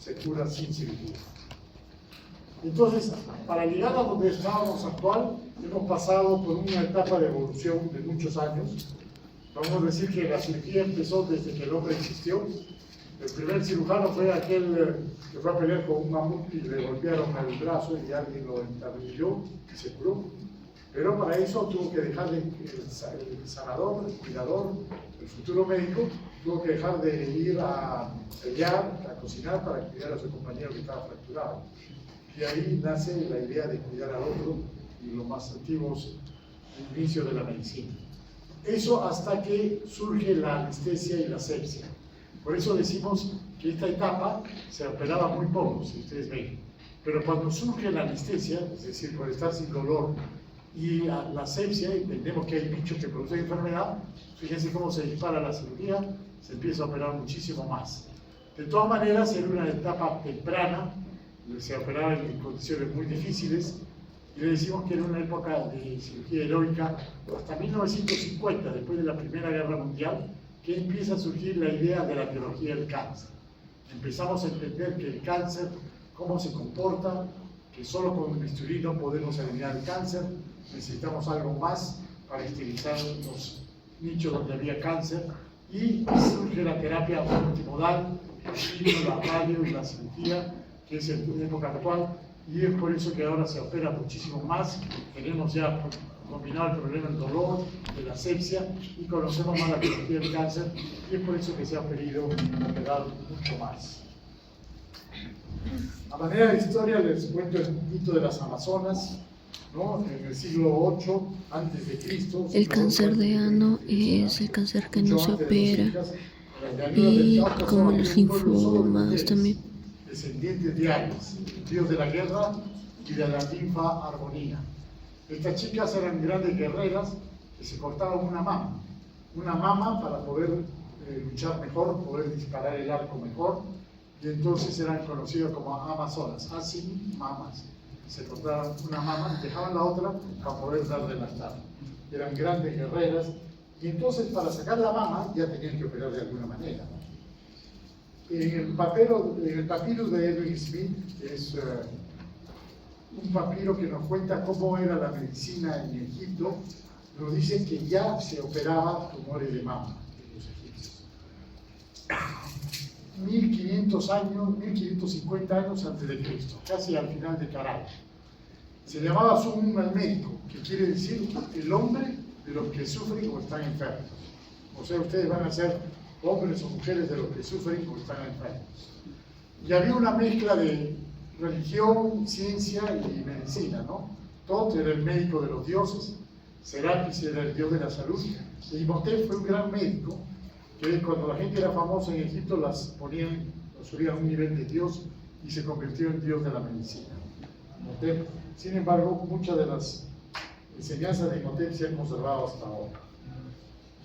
se cura sin cirugía. Entonces, para llegar a donde estábamos actual, hemos pasado por una etapa de evolución de muchos años. Vamos a decir que la cirugía empezó desde que el hombre existió. El primer cirujano fue aquel que fue a pelear con un mamut y le golpearon el brazo y alguien lo entablilló y se curó. Pero para eso tuvo que dejar de, el sanador, el cuidador, el futuro médico, tuvo que dejar de ir a pelear, a cocinar para cuidar a su compañero que estaba fracturado. Y ahí nace la idea de cuidar al otro y los más antiguos inicios de la medicina. Eso hasta que surge la anestesia y la asepsia. Por eso decimos que esta etapa se operaba muy poco, si ustedes ven. Pero cuando surge la anestesia, es decir, por estar sin dolor, y la asepsia, entendemos que hay bichos que producen enfermedad, fíjense cómo se dispara la cirugía, se empieza a operar muchísimo más. De todas maneras, era una etapa temprana, se operaba en condiciones muy difíciles, y le decimos que era una época de cirugía heroica hasta 1950, después de la Primera Guerra Mundial, que empieza a surgir la idea de la biología del cáncer. Empezamos a entender que el cáncer, cómo se comporta, que solo con un bisturí no podemos eliminar el cáncer, necesitamos algo más para esterilizar los nichos donde había cáncer, y surge la terapia multimodal, la radio y la cirugía, que es en la época actual, y es por eso que ahora se opera muchísimo más. Tenemos ya combinado el problema del dolor, de la asepsia, y conocemos más la biología del cáncer, y es por eso que se ha pedido operar mucho más. A manera de historia les cuento el mito de las Amazonas, ¿no? En el siglo VIII a.C. El cáncer de ano es el cáncer que no se opera, y como los linfomas también. Descendientes de Ares, dios de la guerra y de la ninfa Armonía. Estas chicas eran grandes guerreras que se cortaban una mama para poder luchar mejor, poder disparar el arco mejor, y entonces eran conocidas como amazonas, así mamas. Se cortaban una mama y dejaban la otra para poder dar de lactar. Eran grandes guerreras, y entonces para sacar la mama ya tenían que operar de alguna manera. En el papiro de Edwin Smith es un papiro que nos cuenta cómo era la medicina en Egipto. Nos dice que ya se operaba tumores de mama en los egipcios. 1500 años, 1550 años antes de Cristo, casi al final de Caray. Se llamaba Sumum el médico, que quiere decir el hombre de los que sufren o están enfermos. O sea, ustedes van a ser hombres o mujeres de los que sufren o están enfermos. Y había una mezcla de religión, ciencia y medicina, ¿no? Tot era el médico de los dioses, Serapis era el dios de la salud, y Imhotep fue un gran médico, que cuando la gente era famosa en Egipto los subían a un nivel de dios y se convirtió en dios de la medicina. Imhotep. Sin embargo, muchas de las enseñanzas de Imhotep se han conservado hasta ahora.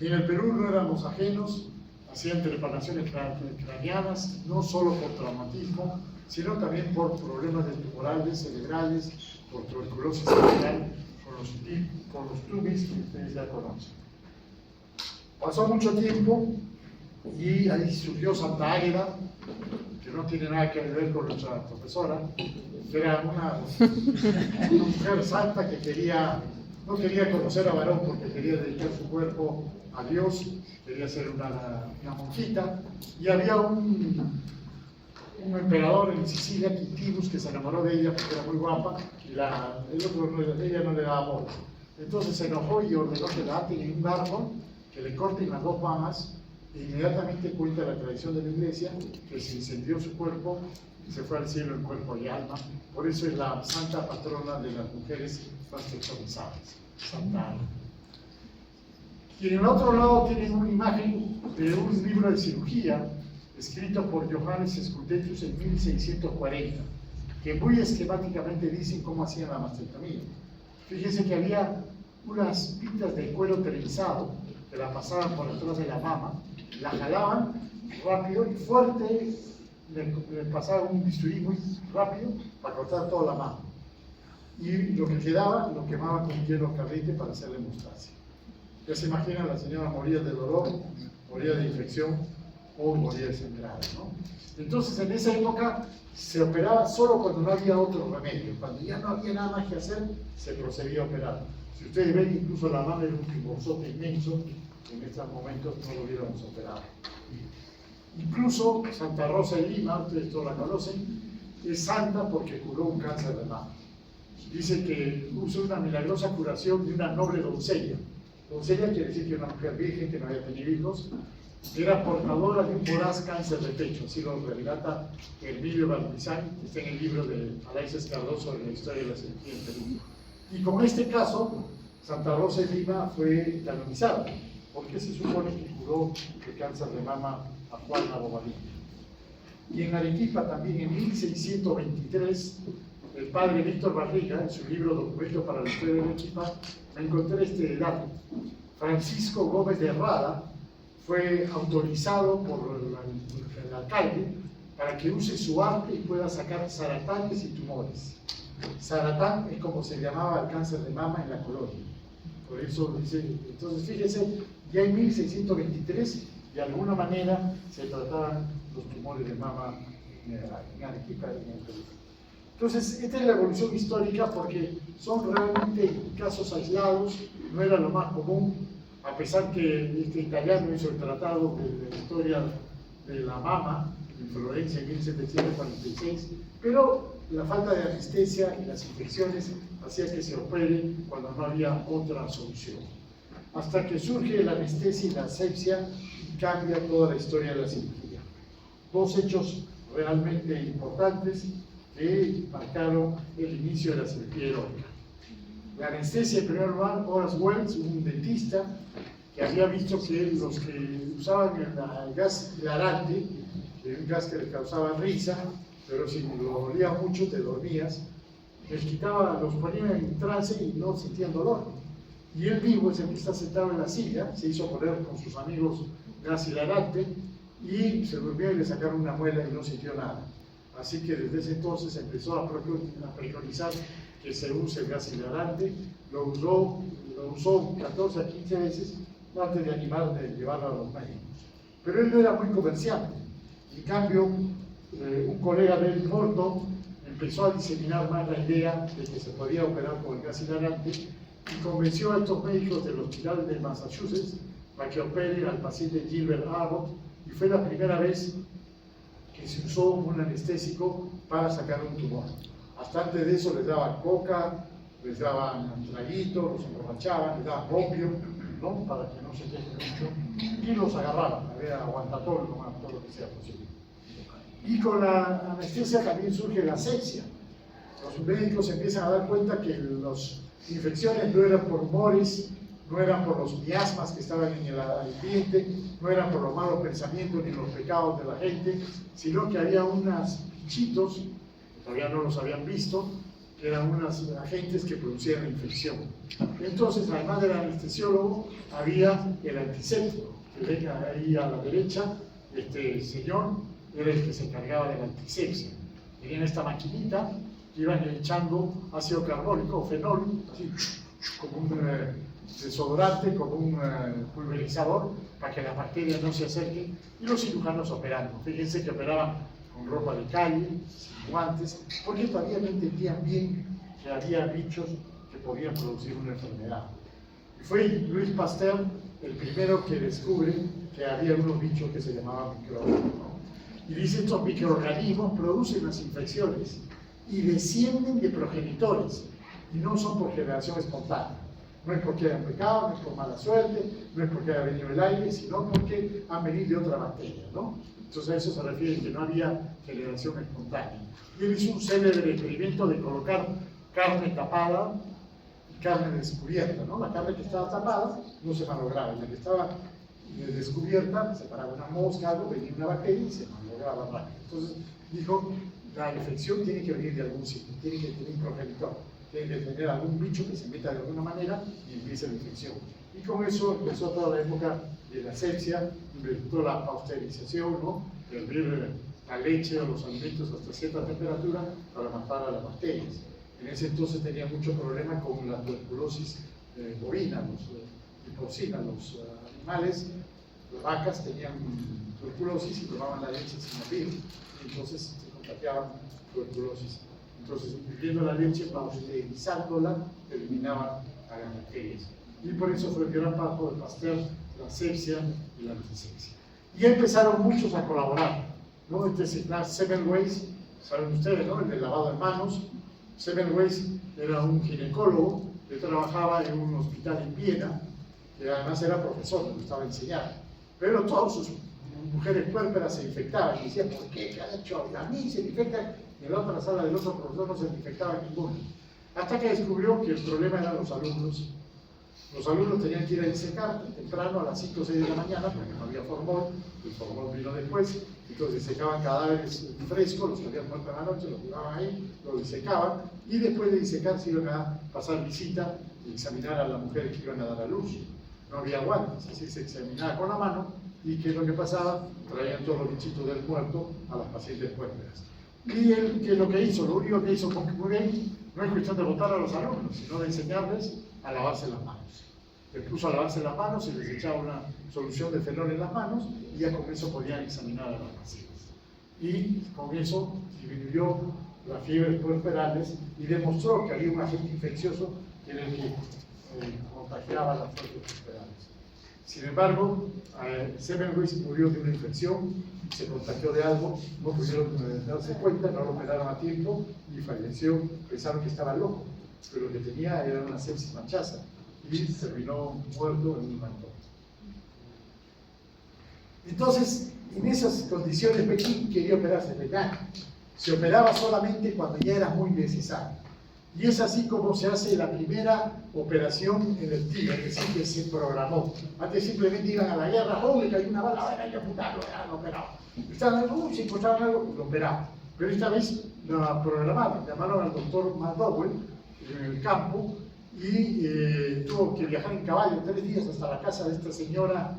Y en el Perú no éramos ajenos, hacían trepanaciones craneanas, no solo por traumatismo, sino también por problemas tumorales, cerebrales, por tuberculosis cerebral, con los tubis que ustedes ya conocen. Pasó mucho tiempo y ahí surgió Santa Águeda, que no tiene nada que ver con nuestra profesora, que era una mujer santa que no quería conocer a varón porque quería dedicar su cuerpo a Dios, quería ser una monjita, y había un emperador en Sicilia, Quintinus, que se enamoró de ella porque era muy guapa, y ella no le daba amor. Entonces se enojó y ordenó que la aten en un árbol, que le corten las dos mamas, e inmediatamente cuenta la tradición de la iglesia que se incendió su cuerpo y se fue al cielo en cuerpo y alma. Por eso es la santa patrona de las mujeres vasectomizadas, Santa Ana. Y en el otro lado tienen una imagen de un libro de cirugía escrito por Johannes Scudettius en 1640, que muy esquemáticamente dicen cómo hacían la mastectomía. Fíjense que había unas pintas de cuero trenzado que la pasaban por detrás de la mama, la jalaban rápido y fuerte, le pasaban un bisturí muy rápido para cortar toda la mama. Y lo que quedaba lo quemaban con hielo caliente para hacerle hemostasia. Ya se imaginan, la señora moría de dolor, moría de infección, o moría desangrada, ¿no? Entonces, en esa época se operaba solo cuando no había otro remedio. Cuando ya no había nada más que hacer, se procedía a operar. Si ustedes ven, incluso la mama era un tumorzote inmenso, en estos momentos no lo hubiéramos operado. Incluso Santa Rosa de Lima, ustedes todos la conocen, es santa porque curó un cáncer de mama. Dice que usó una milagrosa curación de una noble doncella. Doncella quiere decir que una mujer virgen que no había tenido hijos, era portadora de un voraz cáncer de pecho, así lo relata Emilio Balbizán, que está en el libro de Alexis Cardoso de la historia de la cirugía en Perú. Y con este caso, Santa Rosa de Lima fue canonizada, porque se supone que curó el cáncer de mama a Juana Bobadilla. Y en Arequipa también en 1623, el padre Víctor Barriga, en su libro Documento para la Historia de Arequipa, me encontré este dato. Francisco Gómez de Rada fue autorizado por el alcalde para que use su arte y pueda sacar zaratanes y tumores. Zaratán es como se llamaba el cáncer de mama en la colonia. Por eso dice, entonces fíjense, ya en 1623 de alguna manera se trataban los tumores de mama en Arequipa y en el Perú. Entonces, esta es la evolución histórica porque son realmente casos aislados, no era lo más común, a pesar que este italiano hizo el tratado de la historia de la mama en Florencia en 1746, pero la falta de anestesia y las infecciones hacía que se opere cuando no había otra solución. Hasta que surge la anestesia y la asepsia y cambia toda la historia de la cirugía. Dos hechos realmente importantes que marcaron el inicio de la cirugía heroica. La anestesia, en primer lugar, Horace Wells, un dentista que había visto que los que usaban el gas hilarante, que era un gas que les causaba risa, pero si lo olía mucho te dormías, les quitaba, los ponían en trance y no sentían dolor. Y él mismo, ese que está sentado en la silla, se hizo poner con sus amigos gas hilarante y se durmió y le sacaron una muela y no sintió nada. Así que desde ese entonces empezó a preconizar que se use el gas hilarante, lo usó 14 a 15 veces antes de animar de llevarlo a los médicos. Pero él no era muy comerciante. En cambio, un colega de él, Morton, empezó a diseminar más la idea de que se podía operar con el gas hilarante y convenció a estos médicos del hospital de Massachusetts para que operen al paciente Gilbert Abbott, y fue la primera vez que se usó un anestésico para sacar un tumor. Hasta antes de eso les daban coca, les daban traguitos, los emborrachaban, les daban opio, ¿no? Para que no se quejen mucho, y los agarraban, había aguantatol, todo lo que sea posible. Y con la anestesia también surge la asepsia. Los médicos empiezan a dar cuenta que las infecciones no eran por humores, no eran por los miasmas que estaban en el ambiente, no eran por los malos pensamientos ni los pecados de la gente, sino que había unos bichitos, que todavía no los habían visto, que eran unos agentes que producían la infección. Entonces, además del anestesiólogo, había el antiséptico, que ven ahí a la derecha, este señor era el que se encargaba de la antisepsia. Tenían esta maquinita que iban echando ácido carbónico o fenol, así como un desodorante, como un pulverizador, para que las bacterias no se acerquen, y los cirujanos operando. Fíjense que operaban con ropa de calle, sin guantes, porque todavía no entendían bien que había bichos que podían producir una enfermedad. Y fue Louis Pasteur el primero que descubre que había unos bichos que se llamaban microorganismos. Y dice, estos microorganismos producen las infecciones y descienden de progenitores, y no son por generación espontánea. No es porque hayan pecado, no es por mala suerte, no es porque haya venido el aire, sino porque han venido de otra bacteria, ¿no? Entonces a eso se refiere que no había generación espontánea. Y él hizo un célebre experimento de colocar carne tapada y carne descubierta, ¿no? La carne que estaba tapada no se malograba, y la que estaba descubierta se paraba una mosca, algo, venía una bacteria y se malograba rápido. Entonces dijo, la infección tiene que venir de algún sitio, tiene que tener un progenitor, tiene que tener algún bicho que se meta de alguna manera y empiece la infección. Y con eso empezó toda la época de la asepsia, inventó la pasteurización, ¿no? Hervir la leche o los alimentos hasta cierta temperatura para matar a las bacterias. En ese entonces tenía mucho problema con la tuberculosis bovina y porcina. Los animales, las vacas tenían tuberculosis y tomaban la leche sin hervir, entonces se contagiaban tuberculosis. Entonces, hirviendo la leche, pasteurizándola, eliminaban a las bacterias. Y por eso fue el gran paso de Pasteur, la asepsia y la antisepsia. Y empezaron muchos a colaborar, ¿no? Este es el plan Semmelweis, saben ustedes, ¿no? El del lavado de manos. Semmelweis era un ginecólogo que trabajaba en un hospital en Viena, que además era profesor, le gustaba enseñar. Pero todas sus mujeres puérperas se infectaban y decían, ¿por qué? ¿Qué ha hecho? A mí se me infectan. En la otra sala del otro profesor no se le infectaba ninguno. Hasta que descubrió que el problema eran los alumnos. Los alumnos tenían que ir a disecar temprano a las 5 o 6 de la mañana porque no había formol, el formol vino después, entonces disecaban cadáveres frescos, los que habían muerto en la noche, los llevaban ahí, los disecaban y después de disecar se iban a pasar visita y examinar a las mujeres que iban a dar a luz. No había guantes, así se examinaba con la mano y ¿qué es lo que pasaba? Traían todos los bichitos del muerto a las pacientes puérperas. Y él, ¿qué es lo que hizo? Lo único que hizo con muy bien, no es cuestión de votar a los alumnos, sino de enseñarles a lavarse las manos. Les puso a lavarse las manos y les echaba una solución de fenol en las manos y ya con eso podían examinar a las pacientes. Y con eso disminuyó las fiebres puerperales y demostró que había un agente infeccioso que era el que contagiaba las fiebres puerperales. Sin embargo, Semmelweis murió de una infección, se contagió de algo, no pudieron darse cuenta, no lo operaron a tiempo y falleció. Pensaron que estaba loco, pero lo que tenía era una sepsis manchaza y terminó muerto en un mantón. Entonces, en esas condiciones, Pekín quería operarse de nada. Se operaba solamente cuando ya era muy necesario. Y es así como se hace la primera operación en el Tigre, es decir, que se programó. Antes simplemente iban a la guerra, ¡oh, le cayó una bala! ¡Ay, apuntarlo! Lo operaban. Estaban, si encontraban algo, lo operaban. Pero esta vez la programaron, llamaron al doctor McDowell en el campo y tuvo que viajar en caballo 3 días hasta la casa de esta señora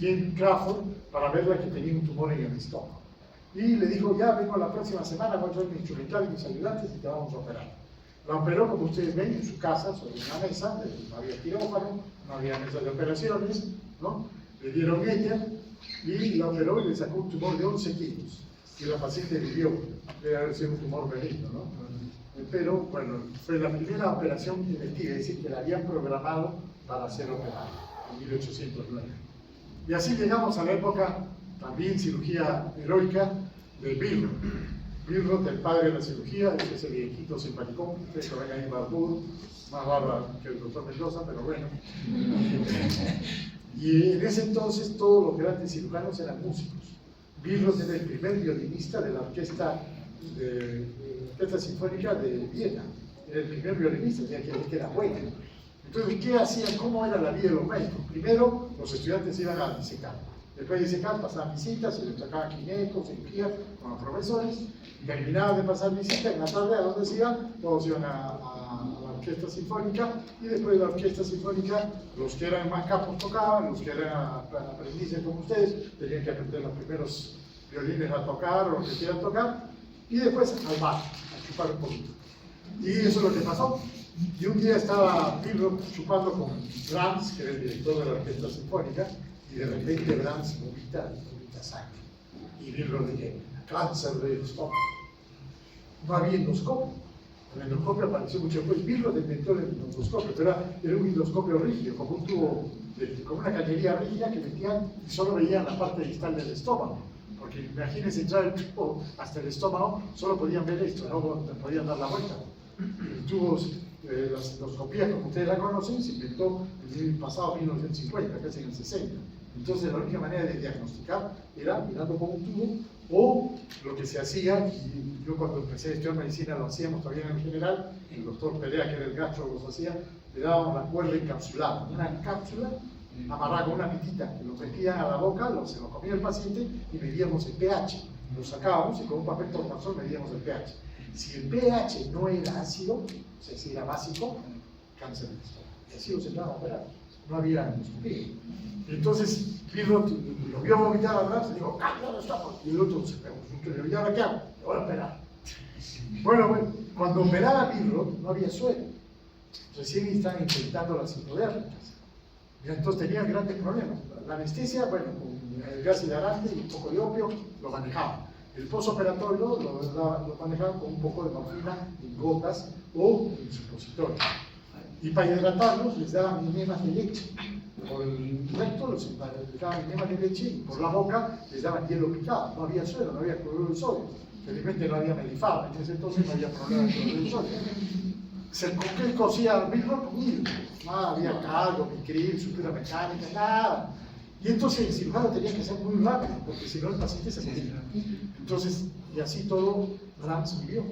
Jane Crawford para verla que tenía un tumor en el estómago. Y le dijo, ya vengo la próxima semana, voy a traer mi instrumental y mis ayudantes y te vamos a operar. La operó, como ustedes ven, en su casa, sobre una mesa, no había quirófano, no había mesa de operaciones, ¿no? Le dieron ella y la operó y le sacó un tumor de 11 kilos. Y la paciente vivió, debe haber sido un tumor benigno, ¿no? Pero, bueno, fue la primera operación en el Tigre, es decir, que la habían programado para ser operada, en 1809. Y así llegamos a la época, también cirugía heroica, de Billroth. Billroth, el padre de la cirugía, es ese viejito simpaticón, ustedes lo ven ahí barbudo, más barba que el doctor Mendoza, pero bueno. Y en ese entonces todos los grandes cirujanos eran músicos. Billroth era el primer violinista de la orquesta sinfónica de Viena. Era el primer violinista, tenía que ver que era bueno. Entonces, ¿qué hacían? ¿Cómo era la vida de los médicos? Primero, los estudiantes iban a disecar. Después de disecar, pasaban visitas, se les sacaban ginecos, cirugías con los profesores, y terminaban de pasar visitas, en la tarde, ¿a dónde se iban? Todos iban a la orquesta sinfónica, y después de la orquesta sinfónica, los que eran más capos tocaban, los que eran aprendices como ustedes, tenían que aprender los primeros violines a tocar, o lo que quieran tocar, y después al bar, a chupar un poquito. Y eso es lo que pasó. Y un día estaba Billroth chupando con Brahms, que era el director de la orquesta sinfónica, y de repente Brahms vomita sangre. Y Billroth dice, cáncer del estómago. No había endoscopio. El endoscopio apareció mucho después. Billroth inventó el endoscopio, pero era un endoscopio rígido, como un tubo, como una cañería rígida que metían y solo veían la parte distal del estómago. Porque imagínense entrar el tubo hasta el estómago, solo podían ver esto, no podían dar la vuelta. El tubo, las endoscopías, como ustedes la conocen, se inventó en el pasado 1950, casi en el 60. Entonces la única manera de diagnosticar era mirando con un tubo, o lo que se hacía, y yo cuando empecé a estudiar medicina lo hacíamos todavía en general, el doctor Perea, que era el gastro, los hacía, le dábamos la cuerda encapsulada, una cápsula amarrada con una pitita, que lo metían a la boca, se lo comía el paciente y medíamos el pH. Lo sacábamos y con un papel tornasol medíamos el pH. Si el pH no era ácido, o sea, si era básico, cáncer del estómago. Y así los entraban a operar. No había endoscopía. Entonces, Billroth lo vio vomitar atrás y dijo, ¡cáncer del estómago! Y el otro se pegó. ¿Y ahora qué hago? Le voy a operar. Bueno, cuando operaba Billroth no había suero. Recién están intentando las hipodérmicas. Y entonces tenían grandes problemas. La anestesia, bueno, con el gas hilarante y un poco de opio lo manejaban. El postoperatorio lo manejaban con un poco de morfina en gotas o en supositorio. Y para hidratarlos les daban enemas de leche. Por el recto les daban enemas de leche y por la boca les daban hielo picado. No había suero, no había cloruro de sodio. Felizmente no había Medifab, en ese entonces no había problema de cloruro de sodio. ¿Con qué cosía Birro? Con hilo. No había caldo, micril, sutura mecánica, nada. Y entonces el cirujano tenía que ser muy rápido, porque si no el paciente se moría. Entonces, y así todo, Brahms vivió.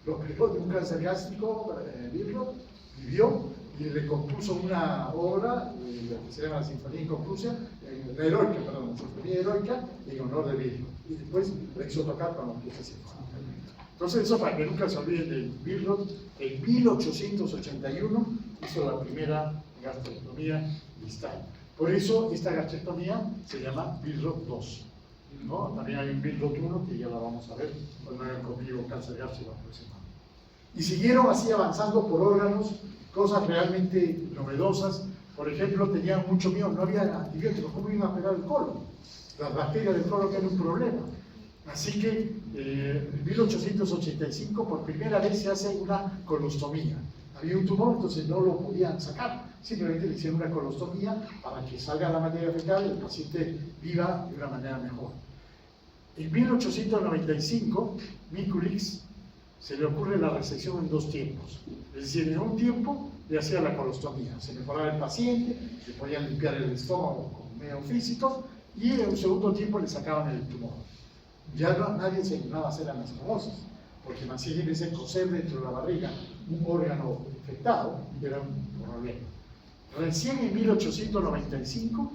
Lo operó de un cáncer gástrico, Birro, vivió y le compuso una obra, que se llama la Sinfonía Inconclusa, la Sinfonía Heroica, en honor de Birro. Y después la hizo tocar con la orquesta sinfónica. Entonces, eso para que nunca se olviden de Birro, en 1881 hizo la primera gastrectomía distal. Por eso esta gastrectomía se llama Birro II, ¿no? También hay un Birro I que ya la vamos a ver cuando hagan conmigo cáncer gástrico la próxima. Y siguieron así avanzando por órganos, cosas realmente novedosas. Por ejemplo, tenían mucho miedo, no había antibióticos, ¿cómo iban a operar el colon? Las bacterias del colon eran un problema. Así que en 1885 por primera vez se hace una colostomía. Había un tumor, entonces no lo podían sacar. Simplemente le hicieron una colostomía para que salga la materia fecal y el paciente viva de una manera mejor. En 1895, Mikulicz se le ocurre la resección en dos tiempos. Es decir, en un tiempo le hacía la colostomía. Se mejoraba el paciente, le podían limpiar el estómago con meofísitos y en un segundo tiempo le sacaban el tumor. Ya nadie se animaba a hacer anastomosis, porque imagínense coser dentro de la barriga un órgano infectado era un problema. Recién en 1895,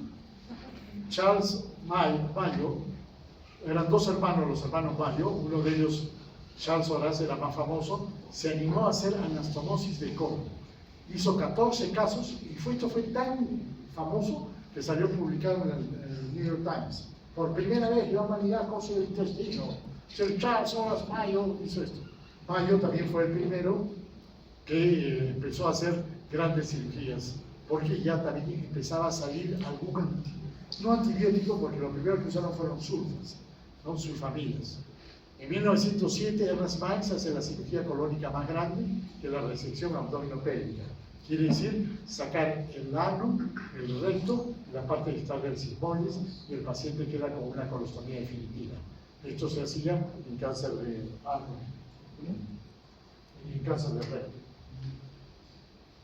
Charles Mayo, eran dos hermanos, los hermanos Mayo, uno de ellos, Charles Horace, era más famoso, se animó a hacer anastomosis de colon. Hizo 14 casos y esto fue tan famoso que salió publicado en el New York Times. Por primera vez la humanidad cose el intestino. Sir Charles Horace Mayo hizo esto. Mayo también fue el primero que empezó a hacer grandes cirugías, porque ya también empezaba a salir algún, no antibiótico, porque lo primero que usaron fueron sulfas, ¿no? Sulfamidas. En 1907, Ernest Mainz hace la cirugía colónica más grande que la resección abdominopélvica. Quiere decir sacar el ano, el recto, la parte distal del sigmoides y el paciente queda con una colostomía definitiva. Esto se hacía en cáncer de ano y en cáncer de recto.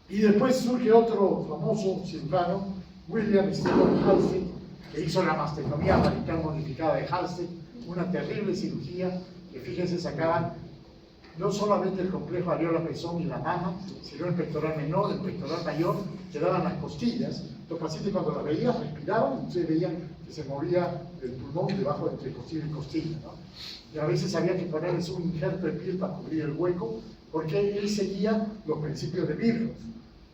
Y después surge otro famoso cirujano, William Stephen Halsted, que hizo la mastectomía radical modificada de Halsted, una terrible cirugía que, fíjense, sacaban no solamente el complejo areola-pezón y la mama, sino el pectoral menor, el pectoral mayor, quedaban las costillas. Los pacientes cuando las veían respiraban, ustedes veían que se movía el pulmón debajo entre costilla y costilla, ¿no? Y a veces había que ponerles un injerto de piel para cubrir el hueco, porque él seguía los principios de Virchow.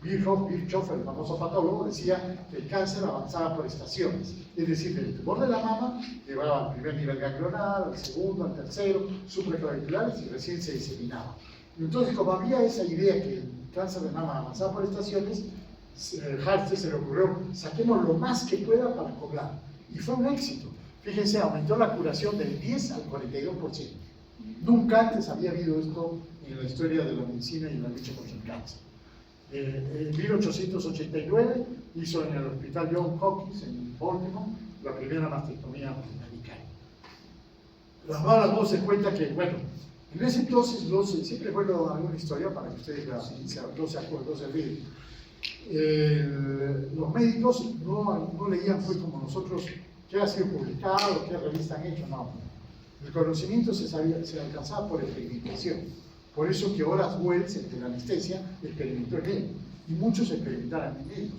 Virchow, el famoso patólogo, decía que el cáncer avanzaba por estaciones, es decir, el tumor de la mama llevaba al primer nivel ganglionar, al segundo, al tercero, supraclaviculares y recién se diseminaba. Entonces, como había esa idea que el cáncer de mama avanzaba por estaciones, Halsted se le ocurrió, saquemos lo más que pueda para cobrar. Y fue un éxito. Fíjense, aumentó la curación del 10 al 42%. Nunca antes había habido esto en la historia de la medicina y la lucha contra el cáncer. En 1889 hizo en el hospital John Hopkins en Baltimore la primera mastectomía radical. Las malas voces cuentan que, bueno, en ese entonces, siempre recuerdo alguna historia para que ustedes no se olviden. Los médicos no leían pues como nosotros qué ha sido publicado, qué revista han hecho, no. El conocimiento se alcanzaba por experimentación. Por eso que Horace Wells, el de la anestesia, experimentó en él, y muchos experimentaron en ellos.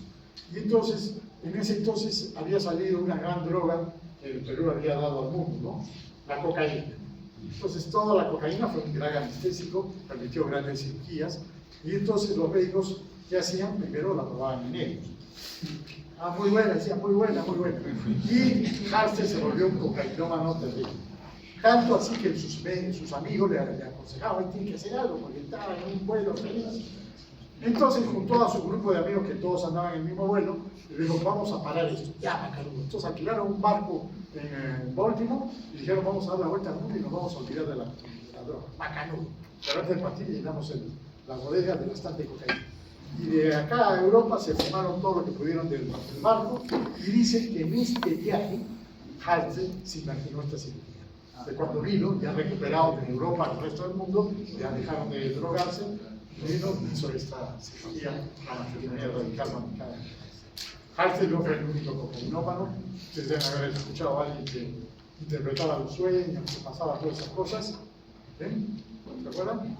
Y entonces, en ese entonces había salido una gran droga que el Perú había dado al mundo, ¿no? La cocaína. Entonces toda la cocaína fue un gran anestésico, permitió grandes cirugías, y entonces los médicos, ¿qué hacían? Primero la probaban en ellos. Ah, muy buena, decían, muy buena, muy buena. Y Halsted se volvió un cocainómano terrible. Tanto así que sus amigos le aconsejaban, tiene que hacer algo, porque estaba en un vuelo feliz. Entonces juntó a su grupo de amigos que todos andaban en el mismo vuelo y dijo, vamos a parar esto, ya macanudo. Entonces alquilaron un barco en Baltimore y dijeron, vamos a dar la vuelta al mundo y nos vamos a olvidar de la droga, macanudo. Pero antes del partido llenamos las bodegas de bastante cocaína. Y de acá a Europa se fumaron todo lo que pudieron del barco y dicen que en este viaje Halsey se imaginó esta cirugía. De cuando vino, ya recuperado de Europa al resto del mundo, ya dejaron de drogarse, vino y hizo esta cirugía, la masculinidad radical manicada. Halsey no fue el único cocainómano. Ustedes deben haber escuchado a alguien que interpretaba los sueños, que pasaba todas esas cosas. ¿Se acuerdan?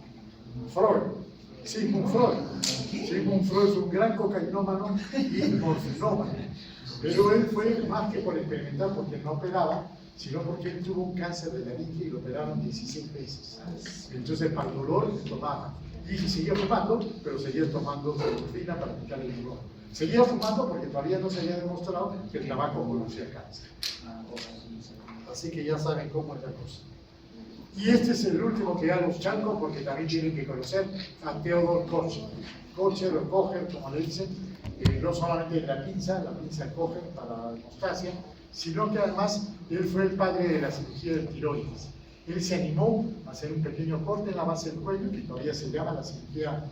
Freud. Sigmund Freud es un gran cocainómano y morfinómano. Pero él fue más que por experimentar, porque no operaba, sino porque él tuvo un cáncer de laringe y lo operaron 16 veces. Entonces, para el dolor, tomaba. Y seguía fumando, pero seguía tomando morfina para quitar el dolor. Seguía fumando porque todavía no se había demostrado que el tabaco producía cáncer. Así que ya saben cómo es la cosa. Y este es el último que da los chancos, porque también tienen que conocer a Theodor Kocher. Kocher o Kocher, como le dicen, no solamente la pinza Kocher para la hemostasia, sino que además él fue el padre de la cirugía de tiroides. Él se animó a hacer un pequeño corte en la base del cuello, que todavía se llama la cirugía,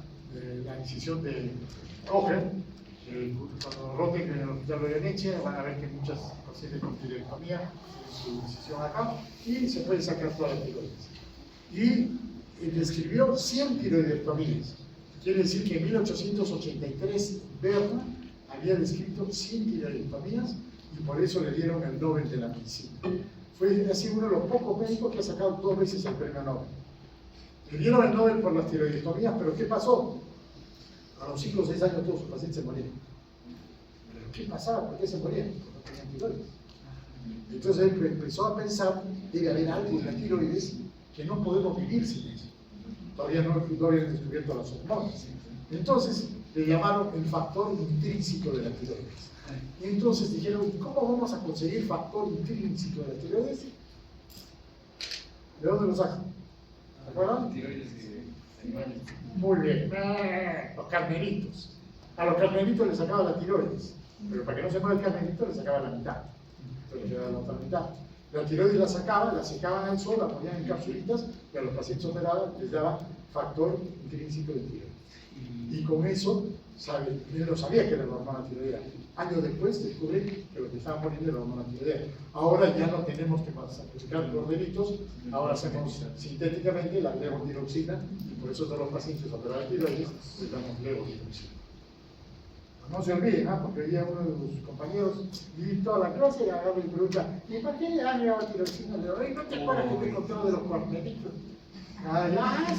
la incisión de Kocher. Cuando roten en el hospital de Venecia van a ver que muchas pacientes con tiroidectomía en su incisión acá y se puede sacar todas las tiroides. Y describió 100 tiroidectomías. Quiere decir que en 1883 Berna había descrito 100 tiroidectomías y por eso le dieron el Nobel de la medicina. Fue así uno de los pocos médicos que ha sacado 2 veces el premio Nobel. Le dieron el Nobel por las tiroidectomías, pero ¿qué pasó? A los 5 o 6 años todos sus pacientes se morían. ¿Pero qué pasaba? ¿Por qué se morían? Porque no tenían tiroides. Entonces él empezó a pensar, debe haber algo en la tiroides que no podemos vivir sin eso. Todavía no habían descubierto las hormonas. Entonces le llamaron el factor intrínseco de la tiroides. Y entonces dijeron, ¿cómo vamos a conseguir factor intrínseco de la tiroides? ¿De dónde lo sacan? ¿Se acuerdan? Muy bien, los carneritos. A los carneritos les sacaba la tiroides, pero para que no se mueva el carnerito les sacaba la mitad. Entonces les quedaba la otra mitad. La tiroides la sacaban, la secaban al sol, la ponían en capsulitas y a los pacientes operados les daba factor intrínseco de tiroides. Y con eso, él no sabía que era la hormona tiroidea. Años después descubre que lo que estaba muriendo era la hormona tiroidea. Ahora ya no tenemos que sacrificar corderitos, ahora hacemos sintéticamente la levotiroxina y por eso todos los pacientes operados de tiroides les damos levotiroxina. No se olviden, porque hoy día uno de sus compañeros y toda la clase le agarra y pregunta, ¿y para qué le dan levotiroxina? Le digo, ¿no te acuerdas que te conté de los corderitos?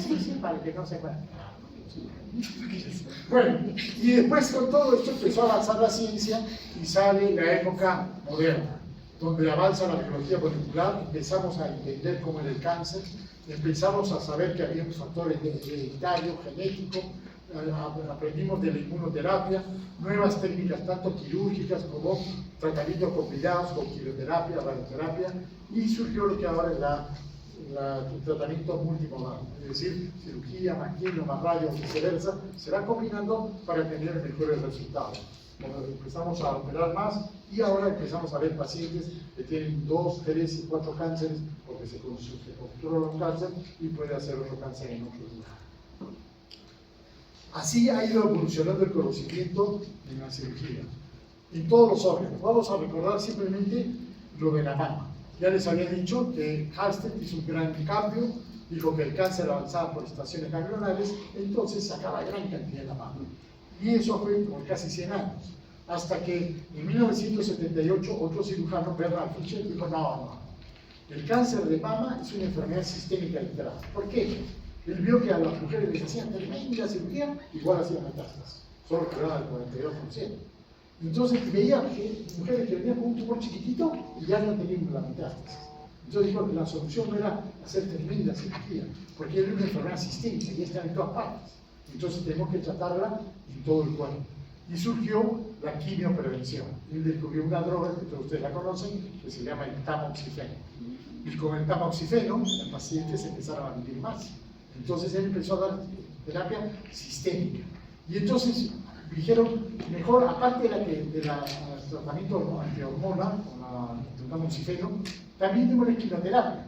Sí, para que no se mueran. Bueno, y después con todo esto empezó a avanzar la ciencia y sale la época moderna, donde avanza la biología molecular, empezamos a entender cómo era el cáncer, empezamos a saber que había factores hereditarios, genéticos, aprendimos de la inmunoterapia, nuevas técnicas tanto quirúrgicas como tratamientos combinados con quimioterapia, radioterapia, y surgió lo que ahora es el tratamiento multimodal, es decir, cirugía, más quimio, más radio, viceversa, se va combinando para tener mejores resultados. Cuando empezamos a operar más y ahora empezamos a ver pacientes que tienen 2, 3 y 4 cánceres porque se controla un cáncer y puede hacer otro cáncer en otro lugar. Así ha ido evolucionando el conocimiento en la cirugía, en todos los órganos. Vamos a recordar simplemente lo de la mama. Ya les había dicho que Halsted hizo un gran cambio, dijo que el cáncer avanzaba por estaciones ganglionales, entonces sacaba gran cantidad de la mama. Y eso fue por casi 100 años, hasta que en 1978 otro cirujano, Bernard Fischer, dijo no, el cáncer de mama es una enfermedad sistémica literal. ¿Por qué? Él vio que a las mujeres les hacían tremenda cirugía, igual hacían metástasis, solo que era del 42%. Entonces veía que mujeres que venían con un tumor chiquitito y ya no tenían la metástasis. Entonces dijo que la solución no era hacer tremenda cirugía, porque era una enfermedad sistémica y está en todas partes. Entonces tenemos que tratarla en todo el cuerpo. Y surgió la quimioprevención. Él descubrió una droga que todos ustedes la conocen, que se llama el tamoxifeno. Y con el tamoxifeno, los pacientes empezaron a vivir más. Entonces él empezó a dar terapia sistémica. Y entonces dijeron, mejor, aparte del tratamiento antihormona, con el tamoxifeno, también tenemos quimioterapia,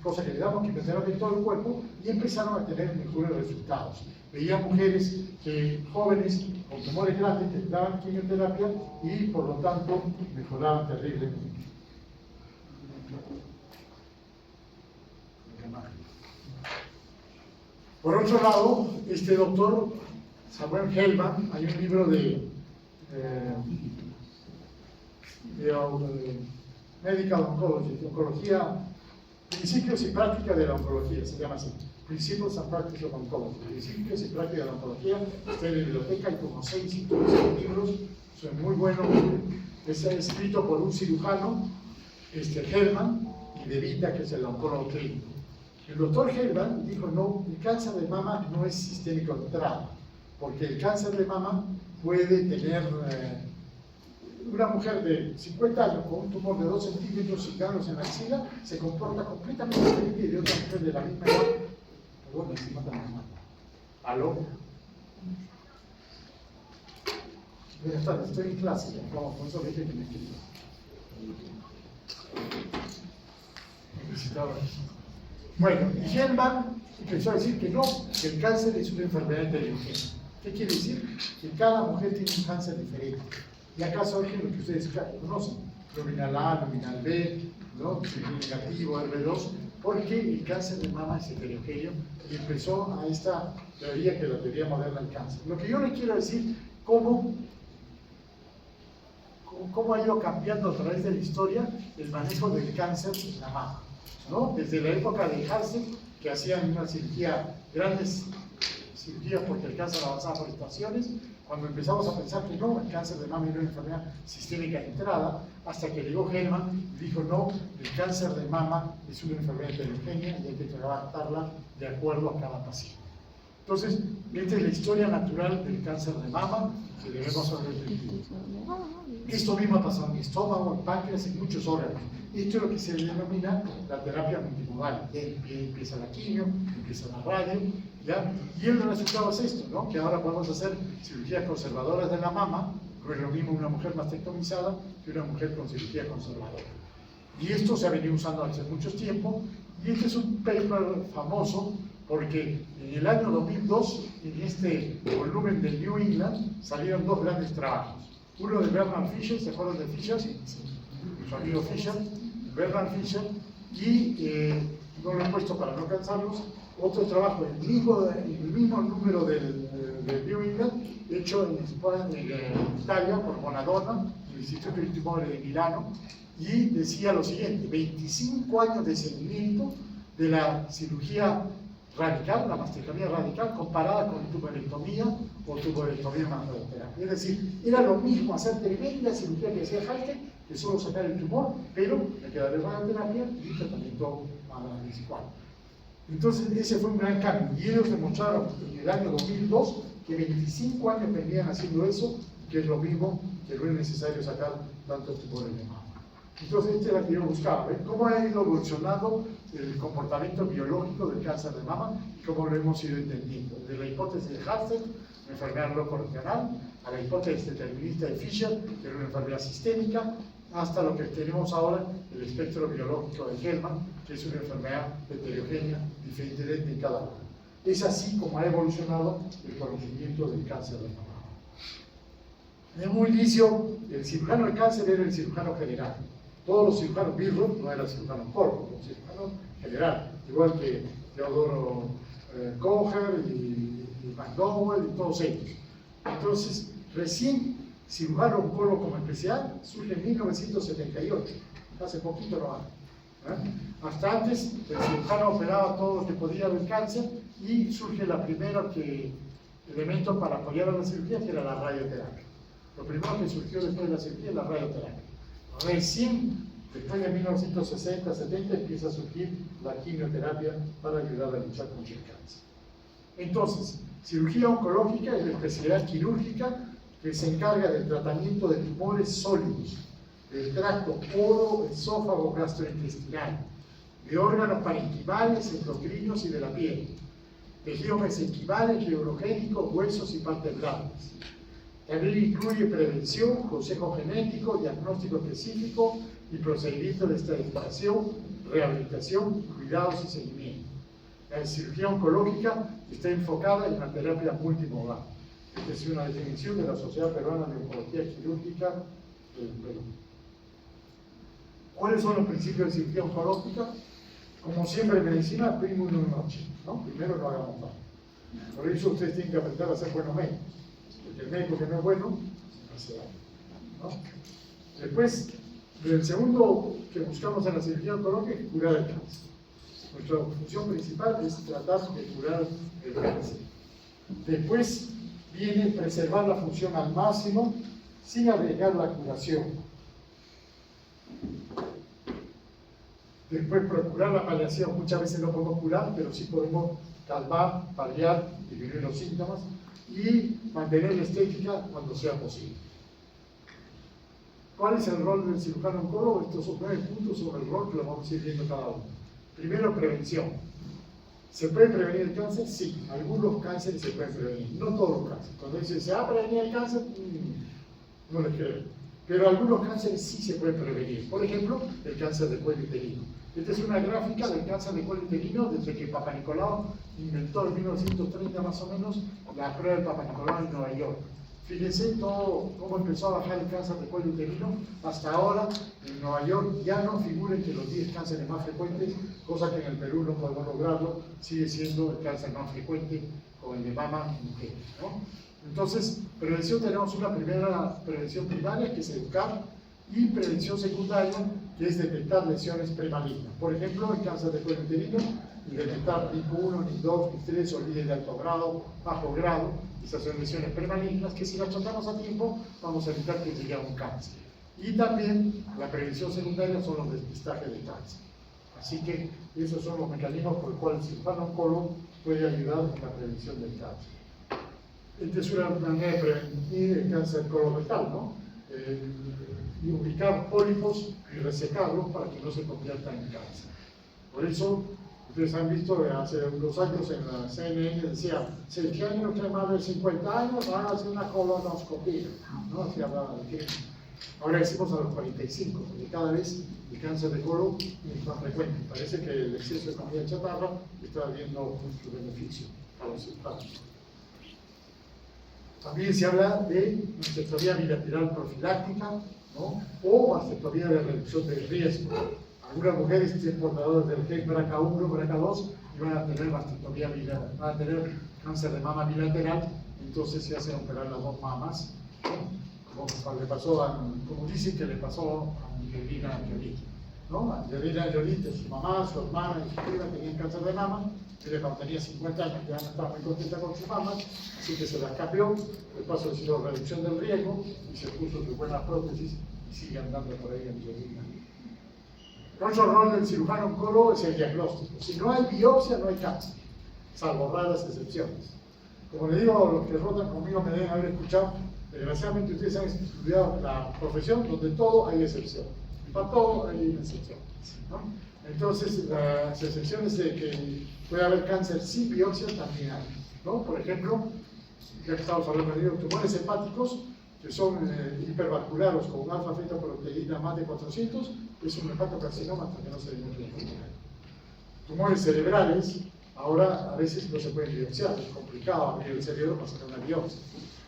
cosa que le damos quimioterapia en todo el cuerpo, y empezaron a tener mejores resultados. Veía mujeres jóvenes con tumores grandes que daban quimioterapia y por lo tanto mejoraban terriblemente. Por otro lado, este doctor Samuel Hellman, hay un libro de Medical Oncology, de oncología, principios y prácticas de la oncología, se llama así. Principios and Practices of Oncology. Principios y prácticas de la oncología. Está en la biblioteca, hay como 6 libros, son muy buenos. Es escrito por un cirujano, Hellman, y De Vita, que es el oncólogo clínico. El doctor Hellman dijo, no, el cáncer de mama no es sistémico de entrada, porque el cáncer de mama puede tener una mujer de 50 años con un tumor de 2 centímetros y granos en la axila, se comporta completamente diferente de otra mujer de la misma edad. Perdón, se mata la mano. ¿Aló? Buenas tardes, estoy en clase, vamos, con eso dije que me escriba. Bueno, y Hellman empezó a decir que no, que el cáncer es una enfermedad heterogénea. ¿Qué quiere decir? Que cada mujer tiene un cáncer diferente. Y acá surge lo que ustedes conocen, luminal A, luminal B, ¿no? Negativo, RB2, porque el cáncer de mama es heterogéneo y empezó a esta teoría que es la teoría moderna del cáncer. Lo que yo les quiero decir, cómo ha ido cambiando a través de la historia el manejo del cáncer en la mama, ¿no? Desde la época de Hansen, que hacían una cirugía, grandes cirugías porque el cáncer avanzaba por estaciones, cuando empezamos a pensar que no, el cáncer de mama era una enfermedad sistémica de entrada, hasta que llegó Hellman y dijo no, el cáncer de mama es una enfermedad heterogénea y hay que tratarla de acuerdo a cada paciente. Entonces, esta es la historia natural del cáncer de mama que debemos saber. Esto mismo ha pasado en el estómago, en el páncreas, en muchos órganos. Esto es lo que se denomina la terapia multimodal. Empieza la quimio, empieza la radio, ¿ya? Y el resultado es esto, ¿no? Que ahora podemos hacer cirugías conservadoras de la mama, no es lo mismo una mujer mastectomizada que una mujer con cirugía conservadora. Y esto se ha venido usando hace mucho tiempo, y este es un paper famoso porque en el año 2002, en este volumen de New England, salieron 2 grandes trabajos. Uno de Bernard Fisher, ¿se acuerdan de Fisher? Su amigo Fisher, Bernard Fisher, y no lo he puesto para no cansarlos, otro trabajo, el mismo número del New England, hecho en Italia por Bonadonna, el Instituto di Tumori de Milano, y decía lo siguiente: 25 años de seguimiento de la cirugía radical, la mastectomía radical, comparada con tuberectomía o tuberectomía más radioterapia. Es decir, era lo mismo hacer tremenda cirugía que hacía Halken, que solo sacar el tumor, pero le quedaría radioterapia y tratamiento visual. Entonces, ese fue un gran cambio. Y ellos demostraron en el año 2002 que 25 años venían haciendo eso, que es lo mismo, que no es necesario sacar tantos tumores de mama. Entonces, esta es la que yo buscaba, ¿ven? Cómo ha ido evolucionando el comportamiento biológico del cáncer de mama y cómo lo hemos ido entendiendo. Desde la hipótesis de Hansen, una enfermedad loco-regional, a la hipótesis determinista de Fisher, que era una enfermedad sistémica, hasta lo que tenemos ahora, el espectro biológico de Hellman, que es una enfermedad heterogénea, diferente en cada uno. Es así como ha evolucionado el conocimiento del cáncer de mama. En un inicio, el cirujano de cáncer era el cirujano general. Todos los cirujanos, Birro no era cirujano oncólogo, era cirujano general, igual que Teodoro Kocher y McDowell y todos ellos. Entonces, recién cirujano oncólogo como especial surge en 1978, hace poquito nomás. Hasta antes, el cirujano operaba a todos los que podía haber cáncer y surge la primera elemento para apoyar a la cirugía, que era la radioterapia. Lo primero que surgió después de la cirugía es la radioterapia. Recién, después de 1960-70, empieza a surgir la quimioterapia para ayudar a luchar contra el cáncer. Entonces, cirugía oncológica es la especialidad quirúrgica que se encarga del tratamiento de tumores sólidos, del tracto oro, esófago, gastrointestinal, de órganos parenquimales, endocrinos y de la piel. Tejido mesenquimal, fibrogénico, huesos y partes blandas. También incluye prevención, consejo genético, diagnóstico específico y procedimientos de esterilización, rehabilitación, cuidados y seguimiento. La cirugía oncológica está enfocada en la terapia multimodal. Esta es una definición de la Sociedad Peruana de Oncología Quirúrgica del Perú. ¿Cuáles son los principios de cirugía oncológica? Como siempre en medicina, primo uno noche, ¿no? Primero no hagamos mal. Por eso ustedes tienen que aprender a ser buenos médicos. Porque el médico que no es bueno, hace daño, ¿no? Después, el segundo que buscamos en la cirugía oncológica es curar el cáncer. Nuestra función principal es tratar de curar el cáncer. Después viene preservar la función al máximo sin arriesgar la curación. Después procurar la paliación. Muchas veces no podemos curar, pero sí podemos calmar, paliar, disminuir los síntomas y mantener la estética cuando sea posible. ¿Cuál es el rol del cirujano oncólogo? Estos son 9 puntos sobre el rol que lo vamos a ir viendo cada uno. Primero, prevención. ¿Se puede prevenir el cáncer? Sí, algunos cánceres se pueden prevenir, no todos los cánceres. Cuando dicen, ¿se va a prevenir el cáncer? No les creo. Pero algunos cánceres sí se pueden prevenir. Por ejemplo, el cáncer de cuello uterino. Esta es una gráfica del cáncer de cuello uterino desde que Papa Nicolau inventó en 1930 más o menos la prueba del Papa Nicolau en Nueva York. Fíjense todo cómo empezó a bajar el cáncer de cuello uterino. Hasta ahora, en Nueva York ya no figura entre los 10 cánceres más frecuentes, cosa que en el Perú no podemos lograrlo, sigue siendo el cáncer más frecuente con el de mama en mujeres, ¿no? Entonces, prevención, tenemos una primera prevención primaria, que es educar, y prevención secundaria, que es detectar lesiones premalignas. Por ejemplo, el cáncer de cuello uterino, y detectar tipo 1, NIC 2, NIC 3 o líderes de alto grado, bajo grado. Estas son lesiones premalignas que si las tratamos a tiempo vamos a evitar que llegue a un cáncer. Y también la prevención secundaria son los despistajes de cáncer. Así que esos son los mecanismos por los cuales el cirujano oncólogo puede ayudar en la prevención del cáncer. Esta es una manera de prevenir el cáncer colorectal, ¿no? Y ubicar pólipos y resecarlos para que no se conviertan en cáncer. Por eso, ustedes han visto hace unos años en la CNN decía, si el género tiene más de 50 años, van a hacer una colonoscopia, ¿no? Así hablaba de que ahora decimos a los 45, porque cada vez el cáncer de colon es más frecuente. Parece que el exceso de comida chatarra está habiendo mucho beneficio para los ciudadanos. También se habla de mastectomía bilateral profiláctica, ¿no? O mastectomía de reducción de riesgo. Algunas mujeres tienen portadores del gen BRCA1, BRCA2 y van a tener mastectomía bilateral, van a tener cáncer de mama bilateral, entonces se hacen operar las dos mamas, ¿no? Como le pasó como dicen que le pasó a Angelina Jolie, ¿no? Angelina Jolie, su mamá, su hermana y su prima tenían cáncer de mama. Ella cuando tenía 50 años ya no estaba muy contenta con su mama, así que se las cambió, de paso hizo reducción del riesgo y se puso su buena prótesis y sigue andando por ahí Angelina. Otro rol del cirujano oncólogo es el diagnóstico. Si no hay biopsia, no hay cáncer, salvo raras excepciones. Como le digo, los que rotan conmigo me deben haber escuchado, desgraciadamente ustedes han estudiado la profesión donde todo hay excepción. Y para todo hay una excepción, ¿no? Entonces, las excepciones de que puede haber cáncer sin biopsia también hay, ¿no? Por ejemplo, ya que estamos hablando de tumores hepáticos, que son hipervasculares con alfa-fetoproteína más de 400, es un hepatocarcinoma hasta que no se demuestre la enfermedad. Tumores cerebrales, ahora a veces no se pueden biopsiar, es complicado abrir el cerebro para sacar una biopsia.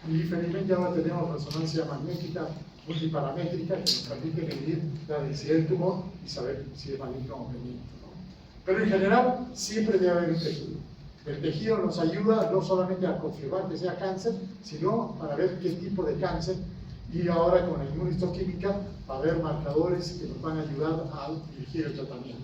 Y felizmente ahora tenemos resonancia magnética multiparamétrica que nos permite medir la densidad del tumor y saber si es maligno o benigno, ¿no? Pero en general siempre debe haber un tejido. El tejido nos ayuda no solamente a confirmar que sea cáncer, sino para ver qué tipo de cáncer, y ahora con la inmunistoquímica a ver marcadores que nos van a ayudar a dirigir el tratamiento.